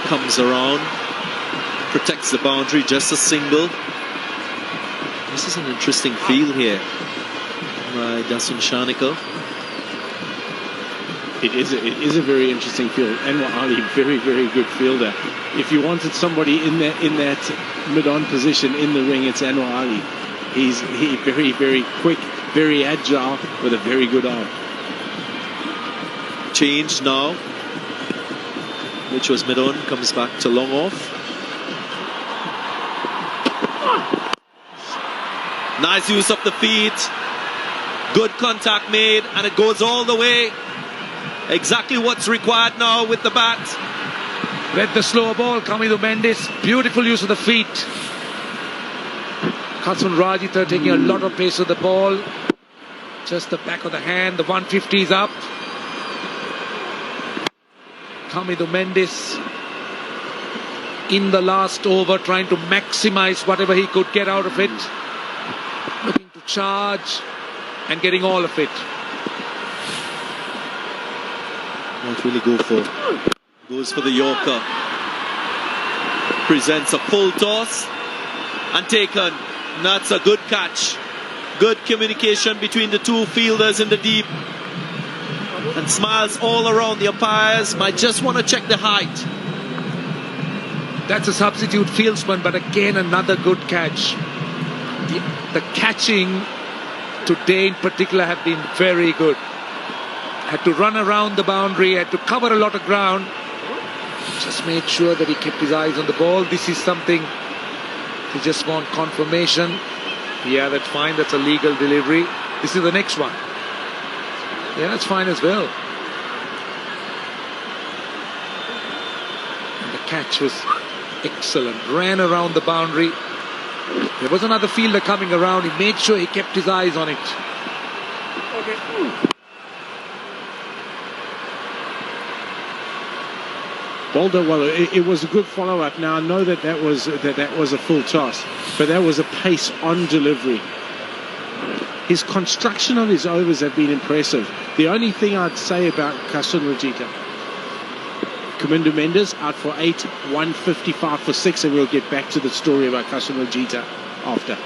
Comes around. Protects the boundary, just a single. This is an interesting field here by Dasun Shanikar. It is a very interesting field. Anwar Ali, very, very good fielder. If you wanted somebody in that mid-on position in the ring, it's Anwar Ali. He's very, very quick, very agile, with a very good arm. Change now, which was mid-on, comes back to long off. Nice use of the feet. Good contact made, and it goes all the way. Exactly what's required now with the bat. Read the slower ball coming to Mendes. Beautiful use of the feet. Kasum Rajita taking a lot of pace with the ball. Just the back of the hand. The 150 is up. Kamidu Mendes in the last over, trying to maximize whatever he could get out of it. Looking to charge and getting all of it. Might really go for. Goes for the Yorker. Presents a full toss and taken. That's a good catch. Good communication between the two fielders in the deep. And smiles all around the umpires. Might just want to check the height. That's a substitute fieldsman, but again another good catch. The catching today in particular have been very good. Had to run around the boundary, had to cover a lot of ground. Just made sure that he kept his eyes on the ball. This is something he just want confirmation. Yeah, that's fine. That's a legal delivery. This is the next one. Yeah, that's fine as well. And the catch was excellent. Ran around the boundary. There was another fielder coming around. He made sure he kept his eyes on it. Boulder, well, it was a good follow-up. Now I know that was a full toss, but that was a pace on delivery. His construction of his overs have been impressive. The only thing I'd say about Kasum Rajita, Kamindu Mendes out for 8, 155 for 6, and we'll get back to the story about Kasum Rajita after.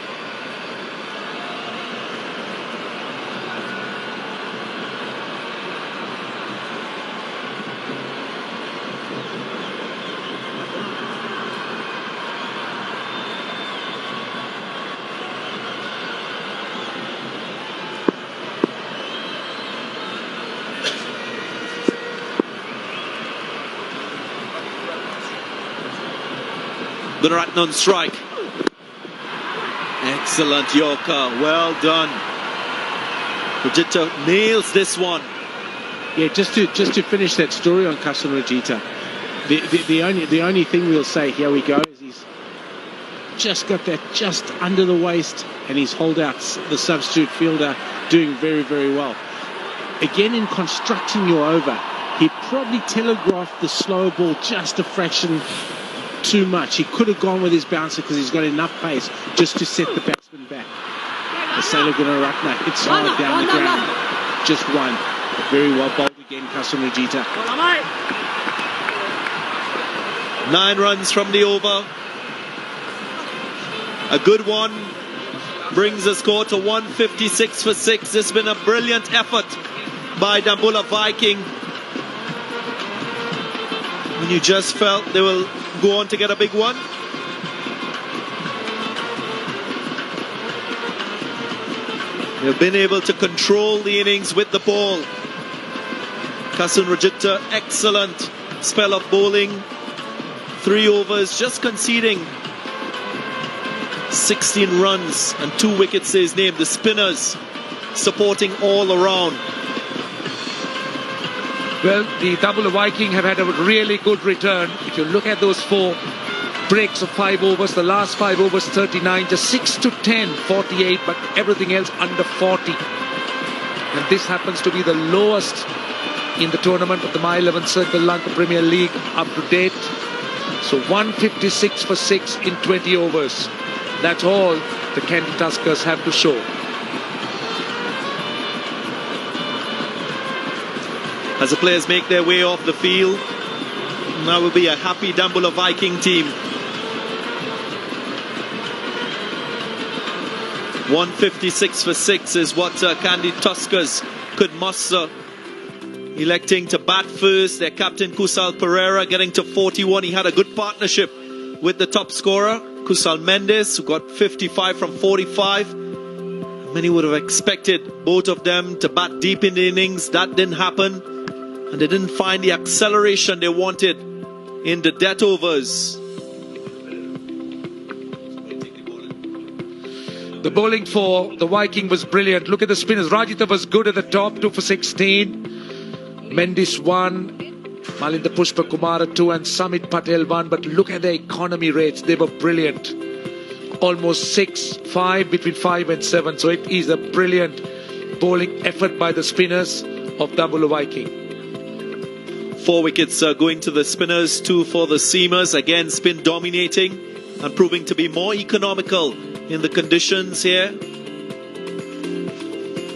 Gunaratne on strike. Excellent Yorker. Well done. Rajita nails this one. Yeah, just to finish that story on Kasum Rajita, the only thing we'll say, here we go, is he's just got that just under the waist, and his holdouts, the substitute fielder, doing very, very well. Again, in constructing your over, he probably telegraphed the slow ball just a fraction too much. He could have gone with his bouncer because he's got enough pace just to set the batsman back. A Sela Gunaratne hits hard down the ground. Just one. Very well bowled again, Kasun Rajita. 9 runs from the over. A good one. Brings the score to 156 for 6. It's been a brilliant effort by Dambulla Viking. When you just felt they will go on to get a big one. They've been able to control the innings with the ball. Kasun Rajita, excellent spell of bowling. 3 overs, just conceding 16 runs and 2 wickets to his name. The spinners supporting all around. Well, the Dambulla Viking have had a really good return. If you look at those 4 breaks of 5 overs, the last 5 overs 39, just 6 to 10, 48, but everything else under 40. And this happens to be the lowest in the tournament of the My 11 Circle Lanka Premier League up to date. So 156 for 6 in 20 overs. That's all the Kandy Tuskers have to show. As the players make their way off the field, now will be a happy Dambulla Viking team. 156 for 6 is what Kandy Tuskers could muster. Electing to bat first, their captain Kusal Pereira getting to 41. He had a good partnership with the top scorer, Kusal Mendes, who got 55 from 45. Many would have expected both of them to bat deep in the innings. That didn't happen. And they didn't find the acceleration they wanted in the death overs. The bowling for the Viking was brilliant. Look at the spinners. Rajitha was good at the top, 2 for 16. Mendes 1, Malinda Pushpa Kumara 2 and Samit Patel 1. But look at the economy rates. They were brilliant. Almost 6, 5, between 5 and 7. So it is a brilliant bowling effort by the spinners of Dambulla Viking. 4 wickets going to the spinners, 2 for the seamers. Again, spin dominating and proving to be more economical in the conditions here.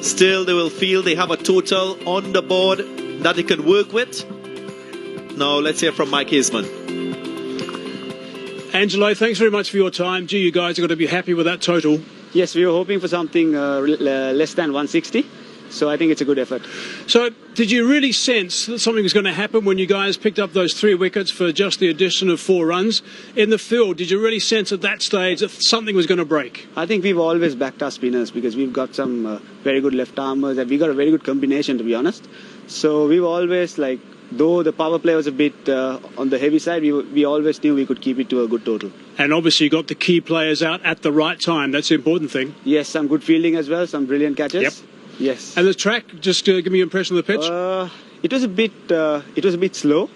Still, they will feel they have a total on the board that they can work with. Now, let's hear from Mike Hazeman. Angelo, thanks very much for your time. Gee, you guys are going to be happy with that total. Yes, we were hoping for something less than 160. So I think it's a good effort. So did you really sense that something was going to happen when you guys picked up those 3 wickets for just the addition of 4 runs? In the field, did you really sense at that stage that something was going to break? I think we've always backed our spinners because we've got some very good left-armers and we've got a very good combination, to be honest. So we've always, though the power play was a bit on the heavy side, we always knew we could keep it to a good total. And obviously you got the key players out at the right time. That's the important thing. Yes, some good fielding as well, some brilliant catches. Yep. Yes. And the track, just give me your impression of the pitch. It was a bit slow.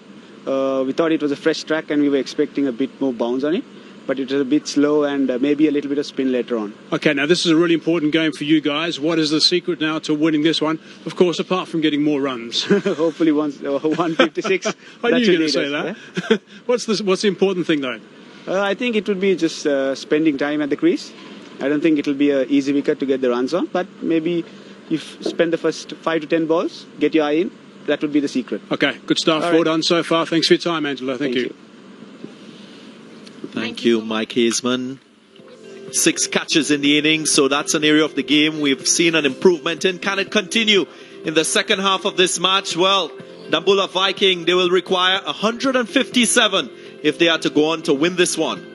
We thought it was a fresh track and we were expecting a bit more bounce on it. But it was a bit slow and maybe a little bit of spin later on. Okay, now this is a really important game for you guys. What is the secret now to winning this one? Of course, apart from getting more runs. Hopefully 156. I knew you were going to say that. Yeah? What's the important thing though? I think it would be just spending time at the crease. I don't think it will be an easy wicket to get the runs on. But maybe you spend the first 5 to 10 balls, get your eye in. That would be the secret. Okay, good stuff. Well done so far. Thanks for your time, Angelo. Thank you. Thank you, Mike Hazeman. 6 catches in the innings, so that's an area of the game we've seen an improvement in. Can it continue in the second half of this match? Well, Dambulla Viking, they will require 157 if they are to go on to win this one.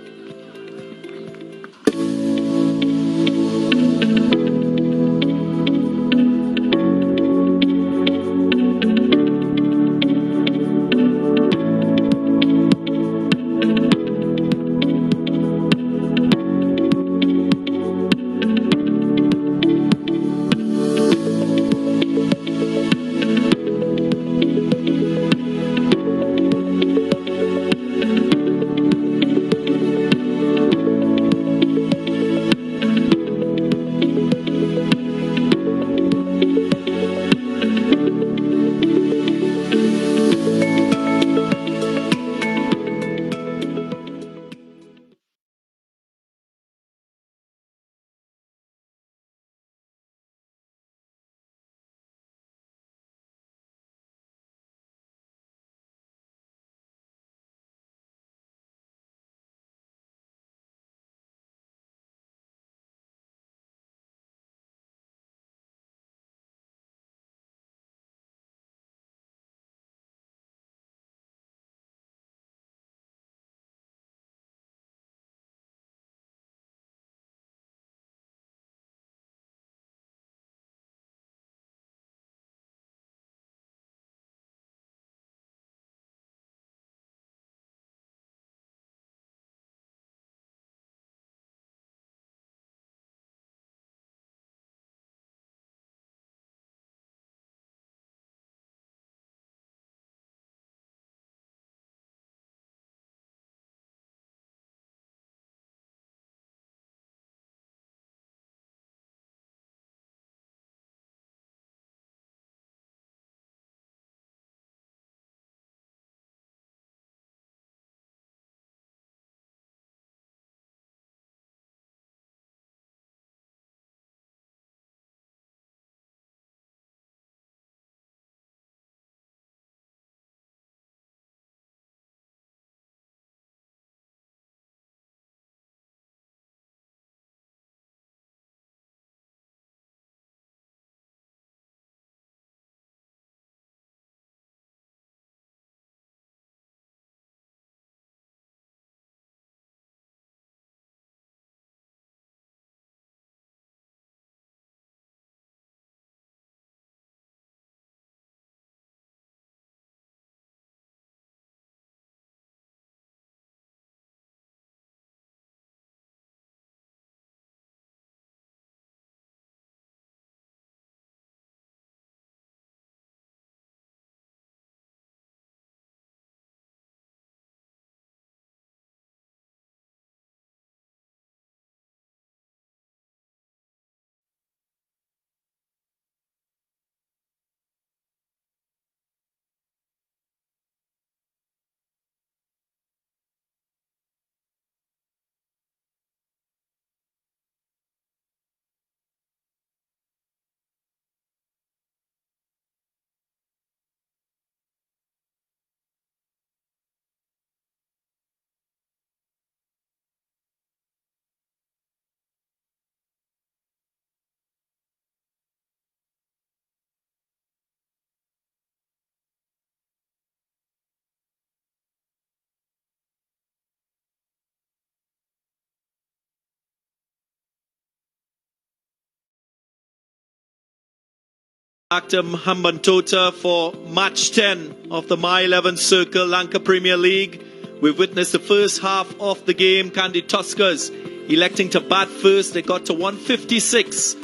Actor Hambantota for match 10 of the My 11 Circle Lanka Premier League. We've witnessed the first half of the game. Kandy Tuskers electing to bat first. They got to 156.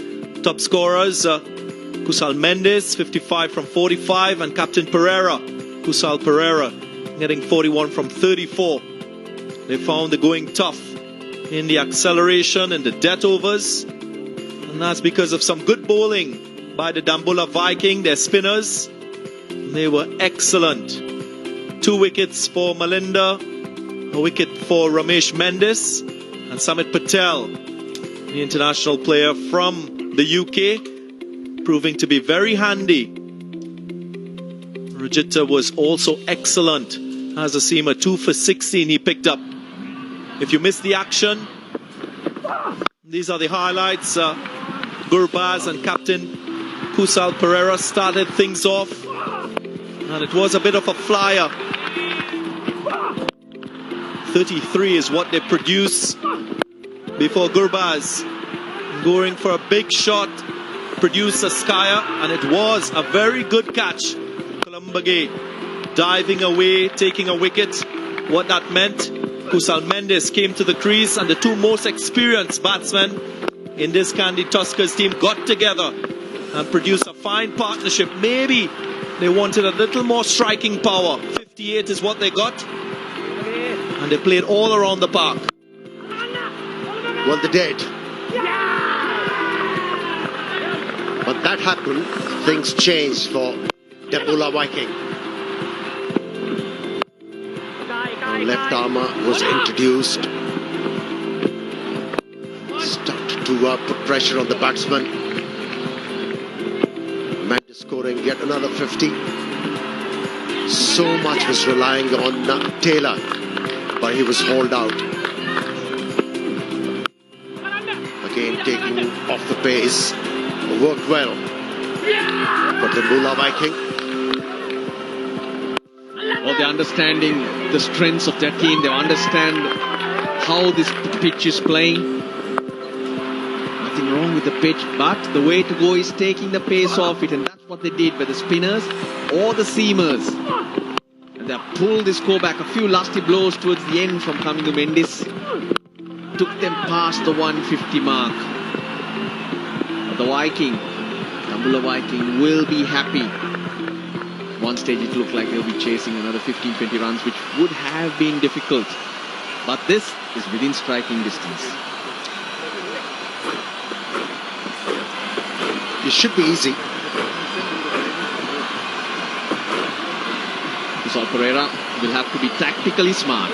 Top scorers, Kusal Mendes, 55 from 45, and Captain Pereira, Kusal Pereira, getting 41 from 34. They found the going tough in the acceleration and the death overs, and that's because of some good bowling by the Dambulla Viking, their spinners. They were excellent. 2 wickets for Malinda, a wicket for Ramesh Mendes, and Samit Patel, the international player from the UK, proving to be very handy. Rajita was also excellent as a seamer. 2 for 16 he picked up. If you missed the action, these are the highlights. Gurbaz and Captain Kusal Pereira started things off, and it was a bit of a flyer. 33 is what they produce before Gurbaz going for a big shot, produced a skyer, and it was a very good catch. Columbage diving away, taking a wicket. What that meant, Kusal Mendes came to the crease, and the 2 most experienced batsmen in this Kandy Tuskers team got together and produced a fine partnership. Maybe they wanted a little more striking power. 58 is what they got, and they played all around the park. Well, they did. But that happened, things changed for Dambulla Viking. Left armour was introduced. Started to put pressure on the batsman. Mendes scoring yet another 50. So much was relying on Taylor, but he was hauled out. Again taking off the pace. Worked well for the Dambulla Viking. Well, they're understanding the strengths of their team. They understand how this pitch is playing. Nothing wrong with the pitch, but the way to go is taking the pace off it, and that's what they did with the spinners or the seamers. And they pulled the score back. A few lusty blows towards the end from Kamil Mendes took them past the 150 mark. But the Dambulla Viking will be happy. One stage it looked like they'll be chasing another 15-20 runs, which would have been difficult. But this is within striking distance. It should be easy. Kusal Pereira will have to be tactically smart.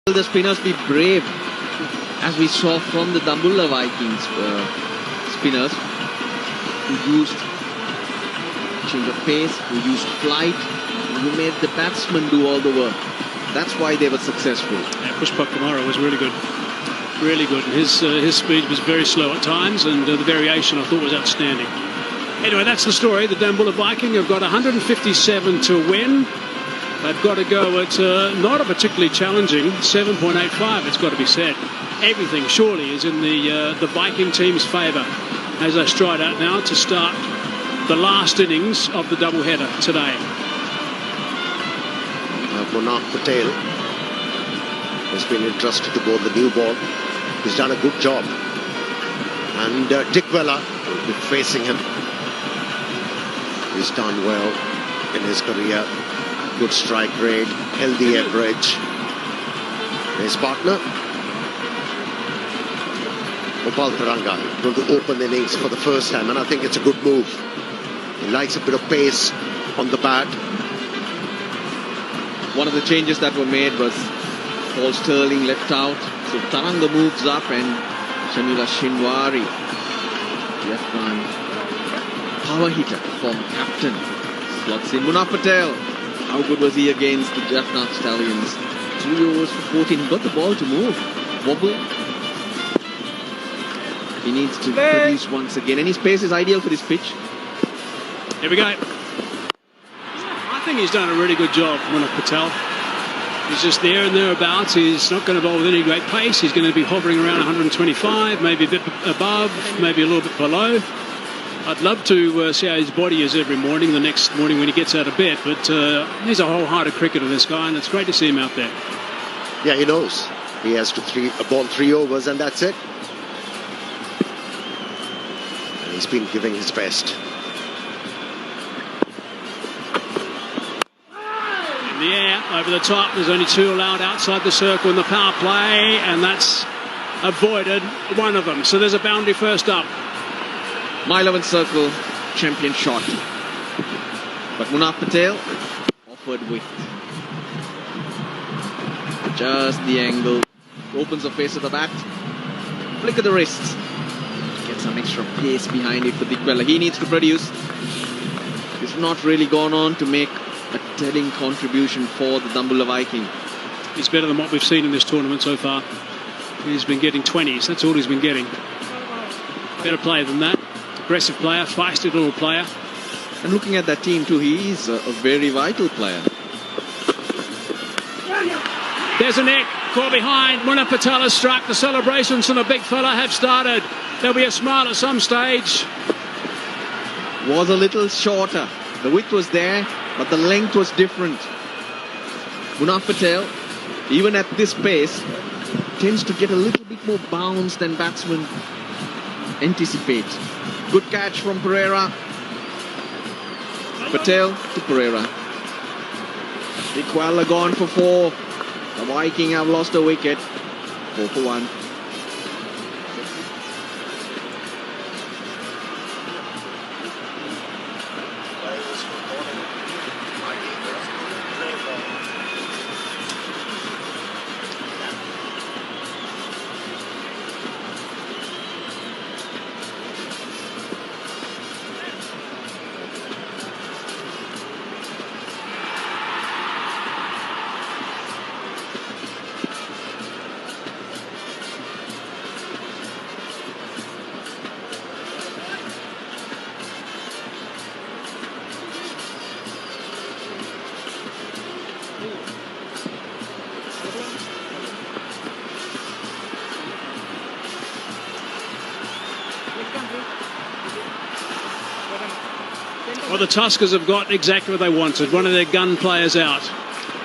Will the spinners be brave, as we saw from the Dambulla Vikings spinners, who used change of pace, who used flight, who made the batsmen do all the work. That's why they were successful. Yeah, Pushpa Kumara was really good. Really good. His speed was very slow at times, and the variation I thought was outstanding. Anyway, that's the story. The Dambulla Viking have got 157 to win. They've got to go at not a particularly challenging 7.85, it's got to be said. Everything surely is in the Viking team's favour as they stride out now to start the last innings of the doubleheader today. Monarch Patel has been entrusted to bowl the new ball. He's done a good job. And Dambulla will be facing him. He's done well in his career. Good strike rate, healthy average. His partner, Gopal Taranga, going to open the innings for the first time, and I think it's a good move. He likes a bit of pace on the bat. One of the changes that were made was Paul Sterling left out, so Taranga moves up and Shamila Shinwari, left arm power hitter, former captain, slots in. Munaf Patel, how good was he against the Jaffna Stallions? 3 overs for 14, he got the ball to move, wobble. He needs to produce once again, and his pace is ideal for this pitch. Here we go. I think he's done a really good job, Munaf Patel. He's just there and thereabouts. He's not going to bowl with any great pace. He's going to be hovering around 125, maybe a bit above, maybe a little bit below. I'd love to see how his body is every morning, the next morning when he gets out of bed. But he's a wholehearted cricketer, this guy, and it's great to see him out there. Yeah, he knows. He has to bowl 3 overs, and that's it. And he's been giving his best. In the air, over the top, there's only 2 allowed outside the circle in the power play, and that's avoided one of them. So there's a boundary first up. My 11th circle, champion shot. But Munaf Patel offered width. Just the angle. Opens the face of the bat. Flick of the wrists. Get some extra pace behind it for Dambulla. He needs to produce. He's not really gone on to make a telling contribution for the Dambulla Viking. He's better than what we've seen in this tournament so far. He's been getting 20s. That's all he's been getting. Better player than that. Aggressive player, feisty little player. And looking at that team too, he's a very vital player. There's a neck, caught behind. Munaf Patel has struck. The celebrations from the big fella have started. There'll be a smile at some stage. Was a little shorter. The width was there, but the length was different. Munaf Patel, even at this pace, tends to get a little bit more bounce than batsmen anticipate. Good catch from Pereira. Patel to Pereira. Dikwala gone for 4. The Viking have lost a wicket. 4 for 1. Well, the Tuskers have got exactly what they wanted. One of their gun players out.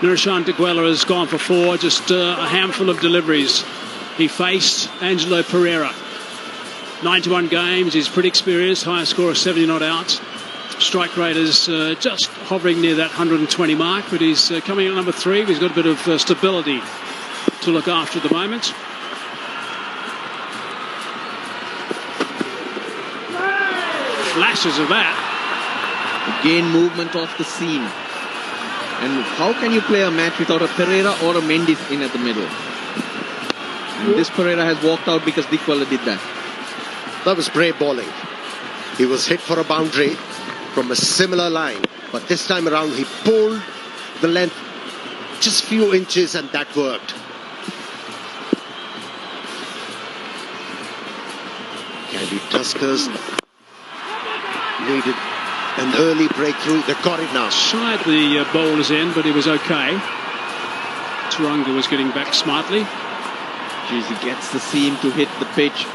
Nirashan Dikwala has gone for 4, just a handful of deliveries. He faced Angelo Pereira. 91 games, he's pretty experienced, highest score of 70 not out. Strike rate is just hovering near that 120 mark, but he's coming in at number 3. He's got a bit of stability to look after at the moment. Flashes of that. Again, movement off the seam. And how can you play a match without a Pereira or a Mendes in at the middle? And this Pereira has walked out because Dikwala did that. That was brave bowling. He was hit for a boundary from a similar line, but this time around he pulled the length just few inches, and that worked. Kandy Tuskers needed an early breakthrough. They got it now. Shied the bowler's end, but he was okay. Taranga was getting back smartly. Jeez, he gets the seam to hit the pitch.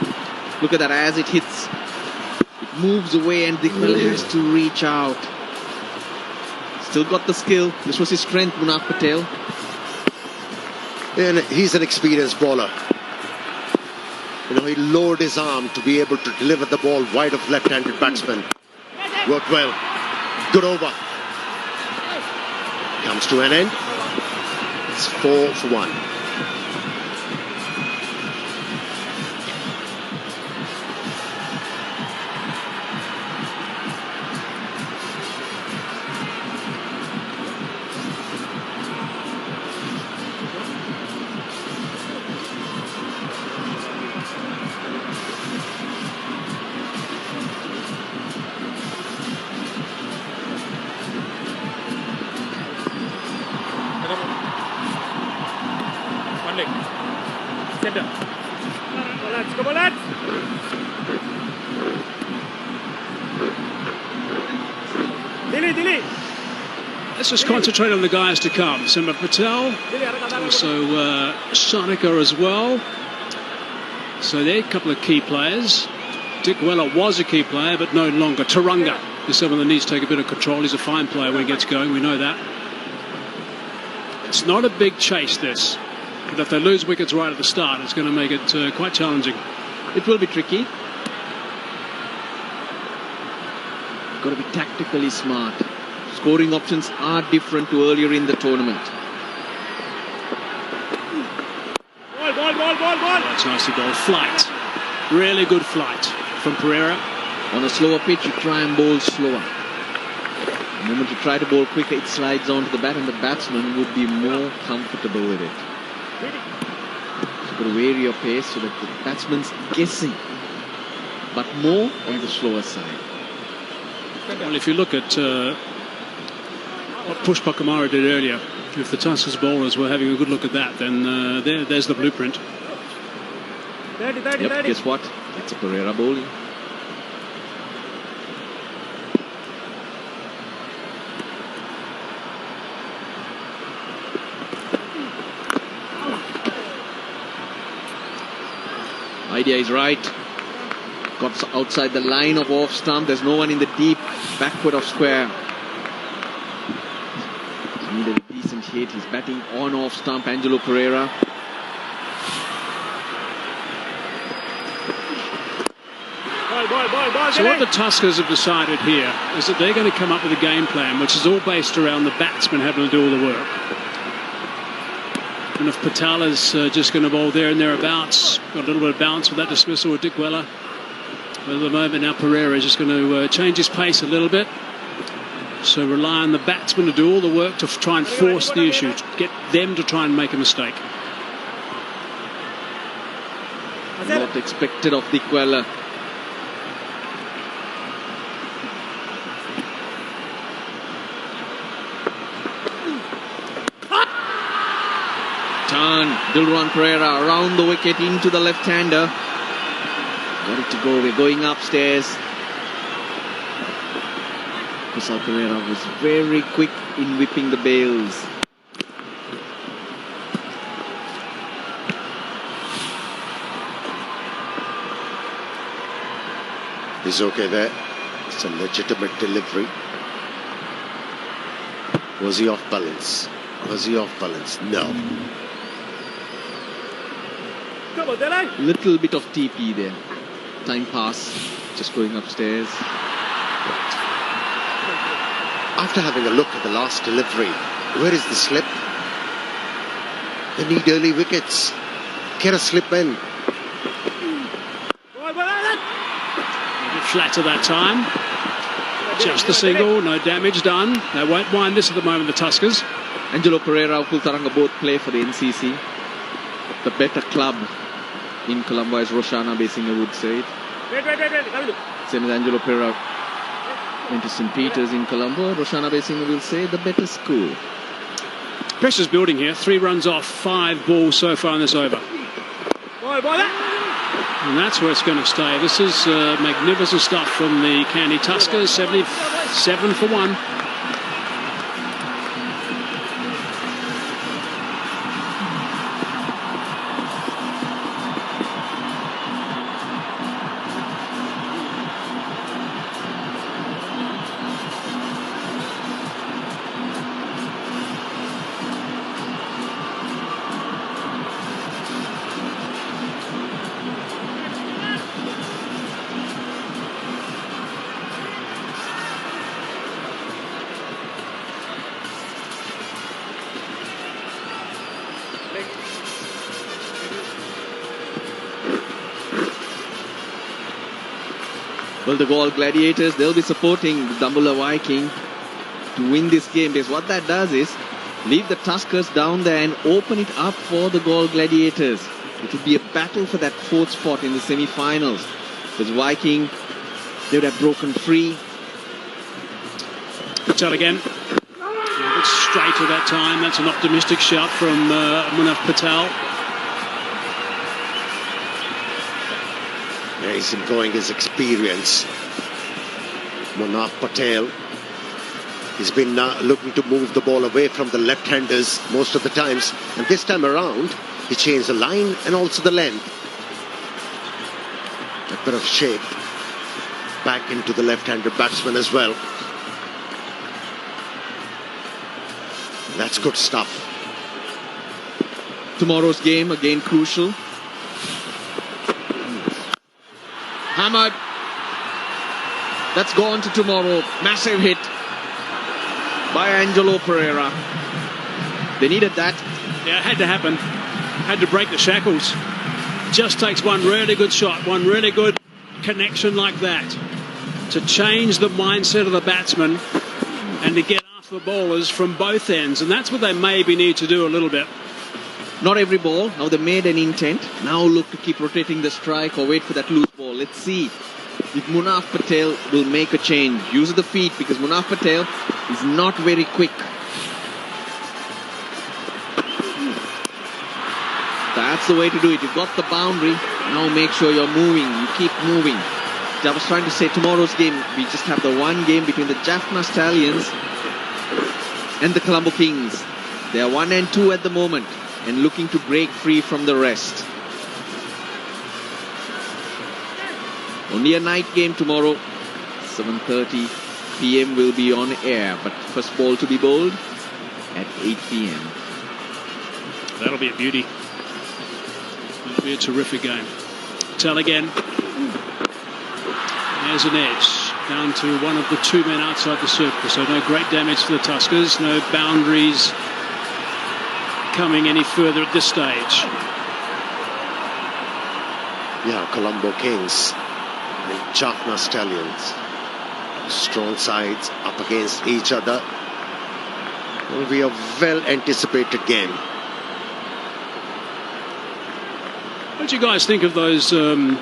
Look at that, as it hits, it moves away and Dikwala has to reach out. Still got the skill. This was his strength, Munaf Patel. And he's an experienced bowler. You know, he lowered his arm to be able to deliver the ball wide of left-handed batsman. Worked well. Good over. Comes to an end. It's 4 for 1. Let's just concentrate on the guys to come. Simba Patel, also Shanika as well. So they're a couple of key players. Dick Weller was a key player, but no longer. Turunga is someone that needs to take a bit of control. He's a fine player when he gets going, we know that. It's not a big chase, this. But if they lose wickets right at the start, it's going to make it quite challenging. It will be tricky. Got to be tactically smart. Scoring options are different to earlier in the tournament. That's nicely bowled. Flight. Really good flight from Pereira. On a slower pitch, you try and bowl slower. The moment you try to bowl quicker, it slides onto the bat, and the batsman would be more comfortable with it. So you've got to vary your pace so that the batsman's guessing, but more on the slower side. Well, if you look at what Pushpa Kumara did earlier, if the Tuskers bowlers were having a good look at that, then there's the blueprint. Yep, guess what? It's a Pereira bowling. Idea is right. Got outside the line of off stump. There's no one in the deep backward of square. He needed a decent hit. He's batting on off stump. Angelo Pereira. So what the Tuskers have decided here is that they're going to come up with a game plan which is all based around the batsman having to do all the work. And if Patel is just going to bowl there and thereabouts, got a little bit of bounce with that dismissal with Dick Weller. But at the moment now Pereira is just going to change his pace a little bit. So rely on the batsman to do all the work to try and force the issue, to get them to try and make a mistake. Not expected of Dick Weller. Turn, Dilruwan Pereira around the wicket into the left-hander. Got it to go, we're going upstairs. Kusal Pereira was very quick in whipping the bails. He's okay there. It's a legitimate delivery. Was he off balance? Was he off balance? No. Little bit of TP there. Time pass, just going upstairs. After having a look at the last delivery, where is the slip? They need early wickets. Get a slip in. A bit flat at that time. Just a single, no damage done. They won't mind this at the moment, the Tuskers. Angelo Pereira, Kultaranga both play for the NCC. The better club in Colombo, as Roshana Basinger would say it. Same as Angelo Pereira went to St. Peter's in Colombo. Roshana Basinger will say the better school. Pressure's building here. 3 runs off, 5 balls so far in this over. And that's where it's going to stay. This is magnificent stuff from the Kandy Tuskers. 77 for 1. Well, the Gaul Gladiators, they'll be supporting the Dambulla Viking to win this game, because what that does is leave the Tuskers down there and open it up for the Gaul Gladiators. It will be a battle for that fourth spot in the semi-finals. Because Viking, they would have broken free. Patel again. A bit straight at that time. That's an optimistic shot from Munaf Patel. Yeah, he's enjoying his experience. Munaf Patel. He's been looking to move the ball away from the left-handers most of the times. And this time around, he changed the line and also the length. A bit of shape back into the left-handed batsman as well. That's good stuff. Tomorrow's game, again crucial. Hammered. That's gone to tomorrow. Massive hit by Angelo Pereira. They needed that. Yeah, it had to happen. Had to break the shackles. Just takes one really good shot, one really good connection like that to change the mindset of the batsman and to get after the bowlers from both ends. And that's what they maybe need to do a little bit. Not every ball. Now they made an intent. Now look to keep rotating the strike or wait for that loose ball. Let's see if Munaf Patel will make a change. Use the feet, because Munaf Patel is not very quick. That's the way to do it. You've got the boundary. Now make sure you're moving. You keep moving. I was trying to say tomorrow's game, we just have the one game between the Jaffna Stallions and the Colombo Kings. They are 1 and 2 at the moment and looking to break free from the rest. Only a night game tomorrow. 7:30 p.m. will be on air, but first ball to be bowled at 8 p.m. That'll be a beauty. It'll be a terrific game. Tell again. There's an edge down to one of the two men outside the circle. So no great damage to the Tuskers. No boundaries coming any further at this stage. Yeah, Colombo Kings and Jaffna Stallions. Strong sides up against each other. It will be a well-anticipated game. What do you guys think of those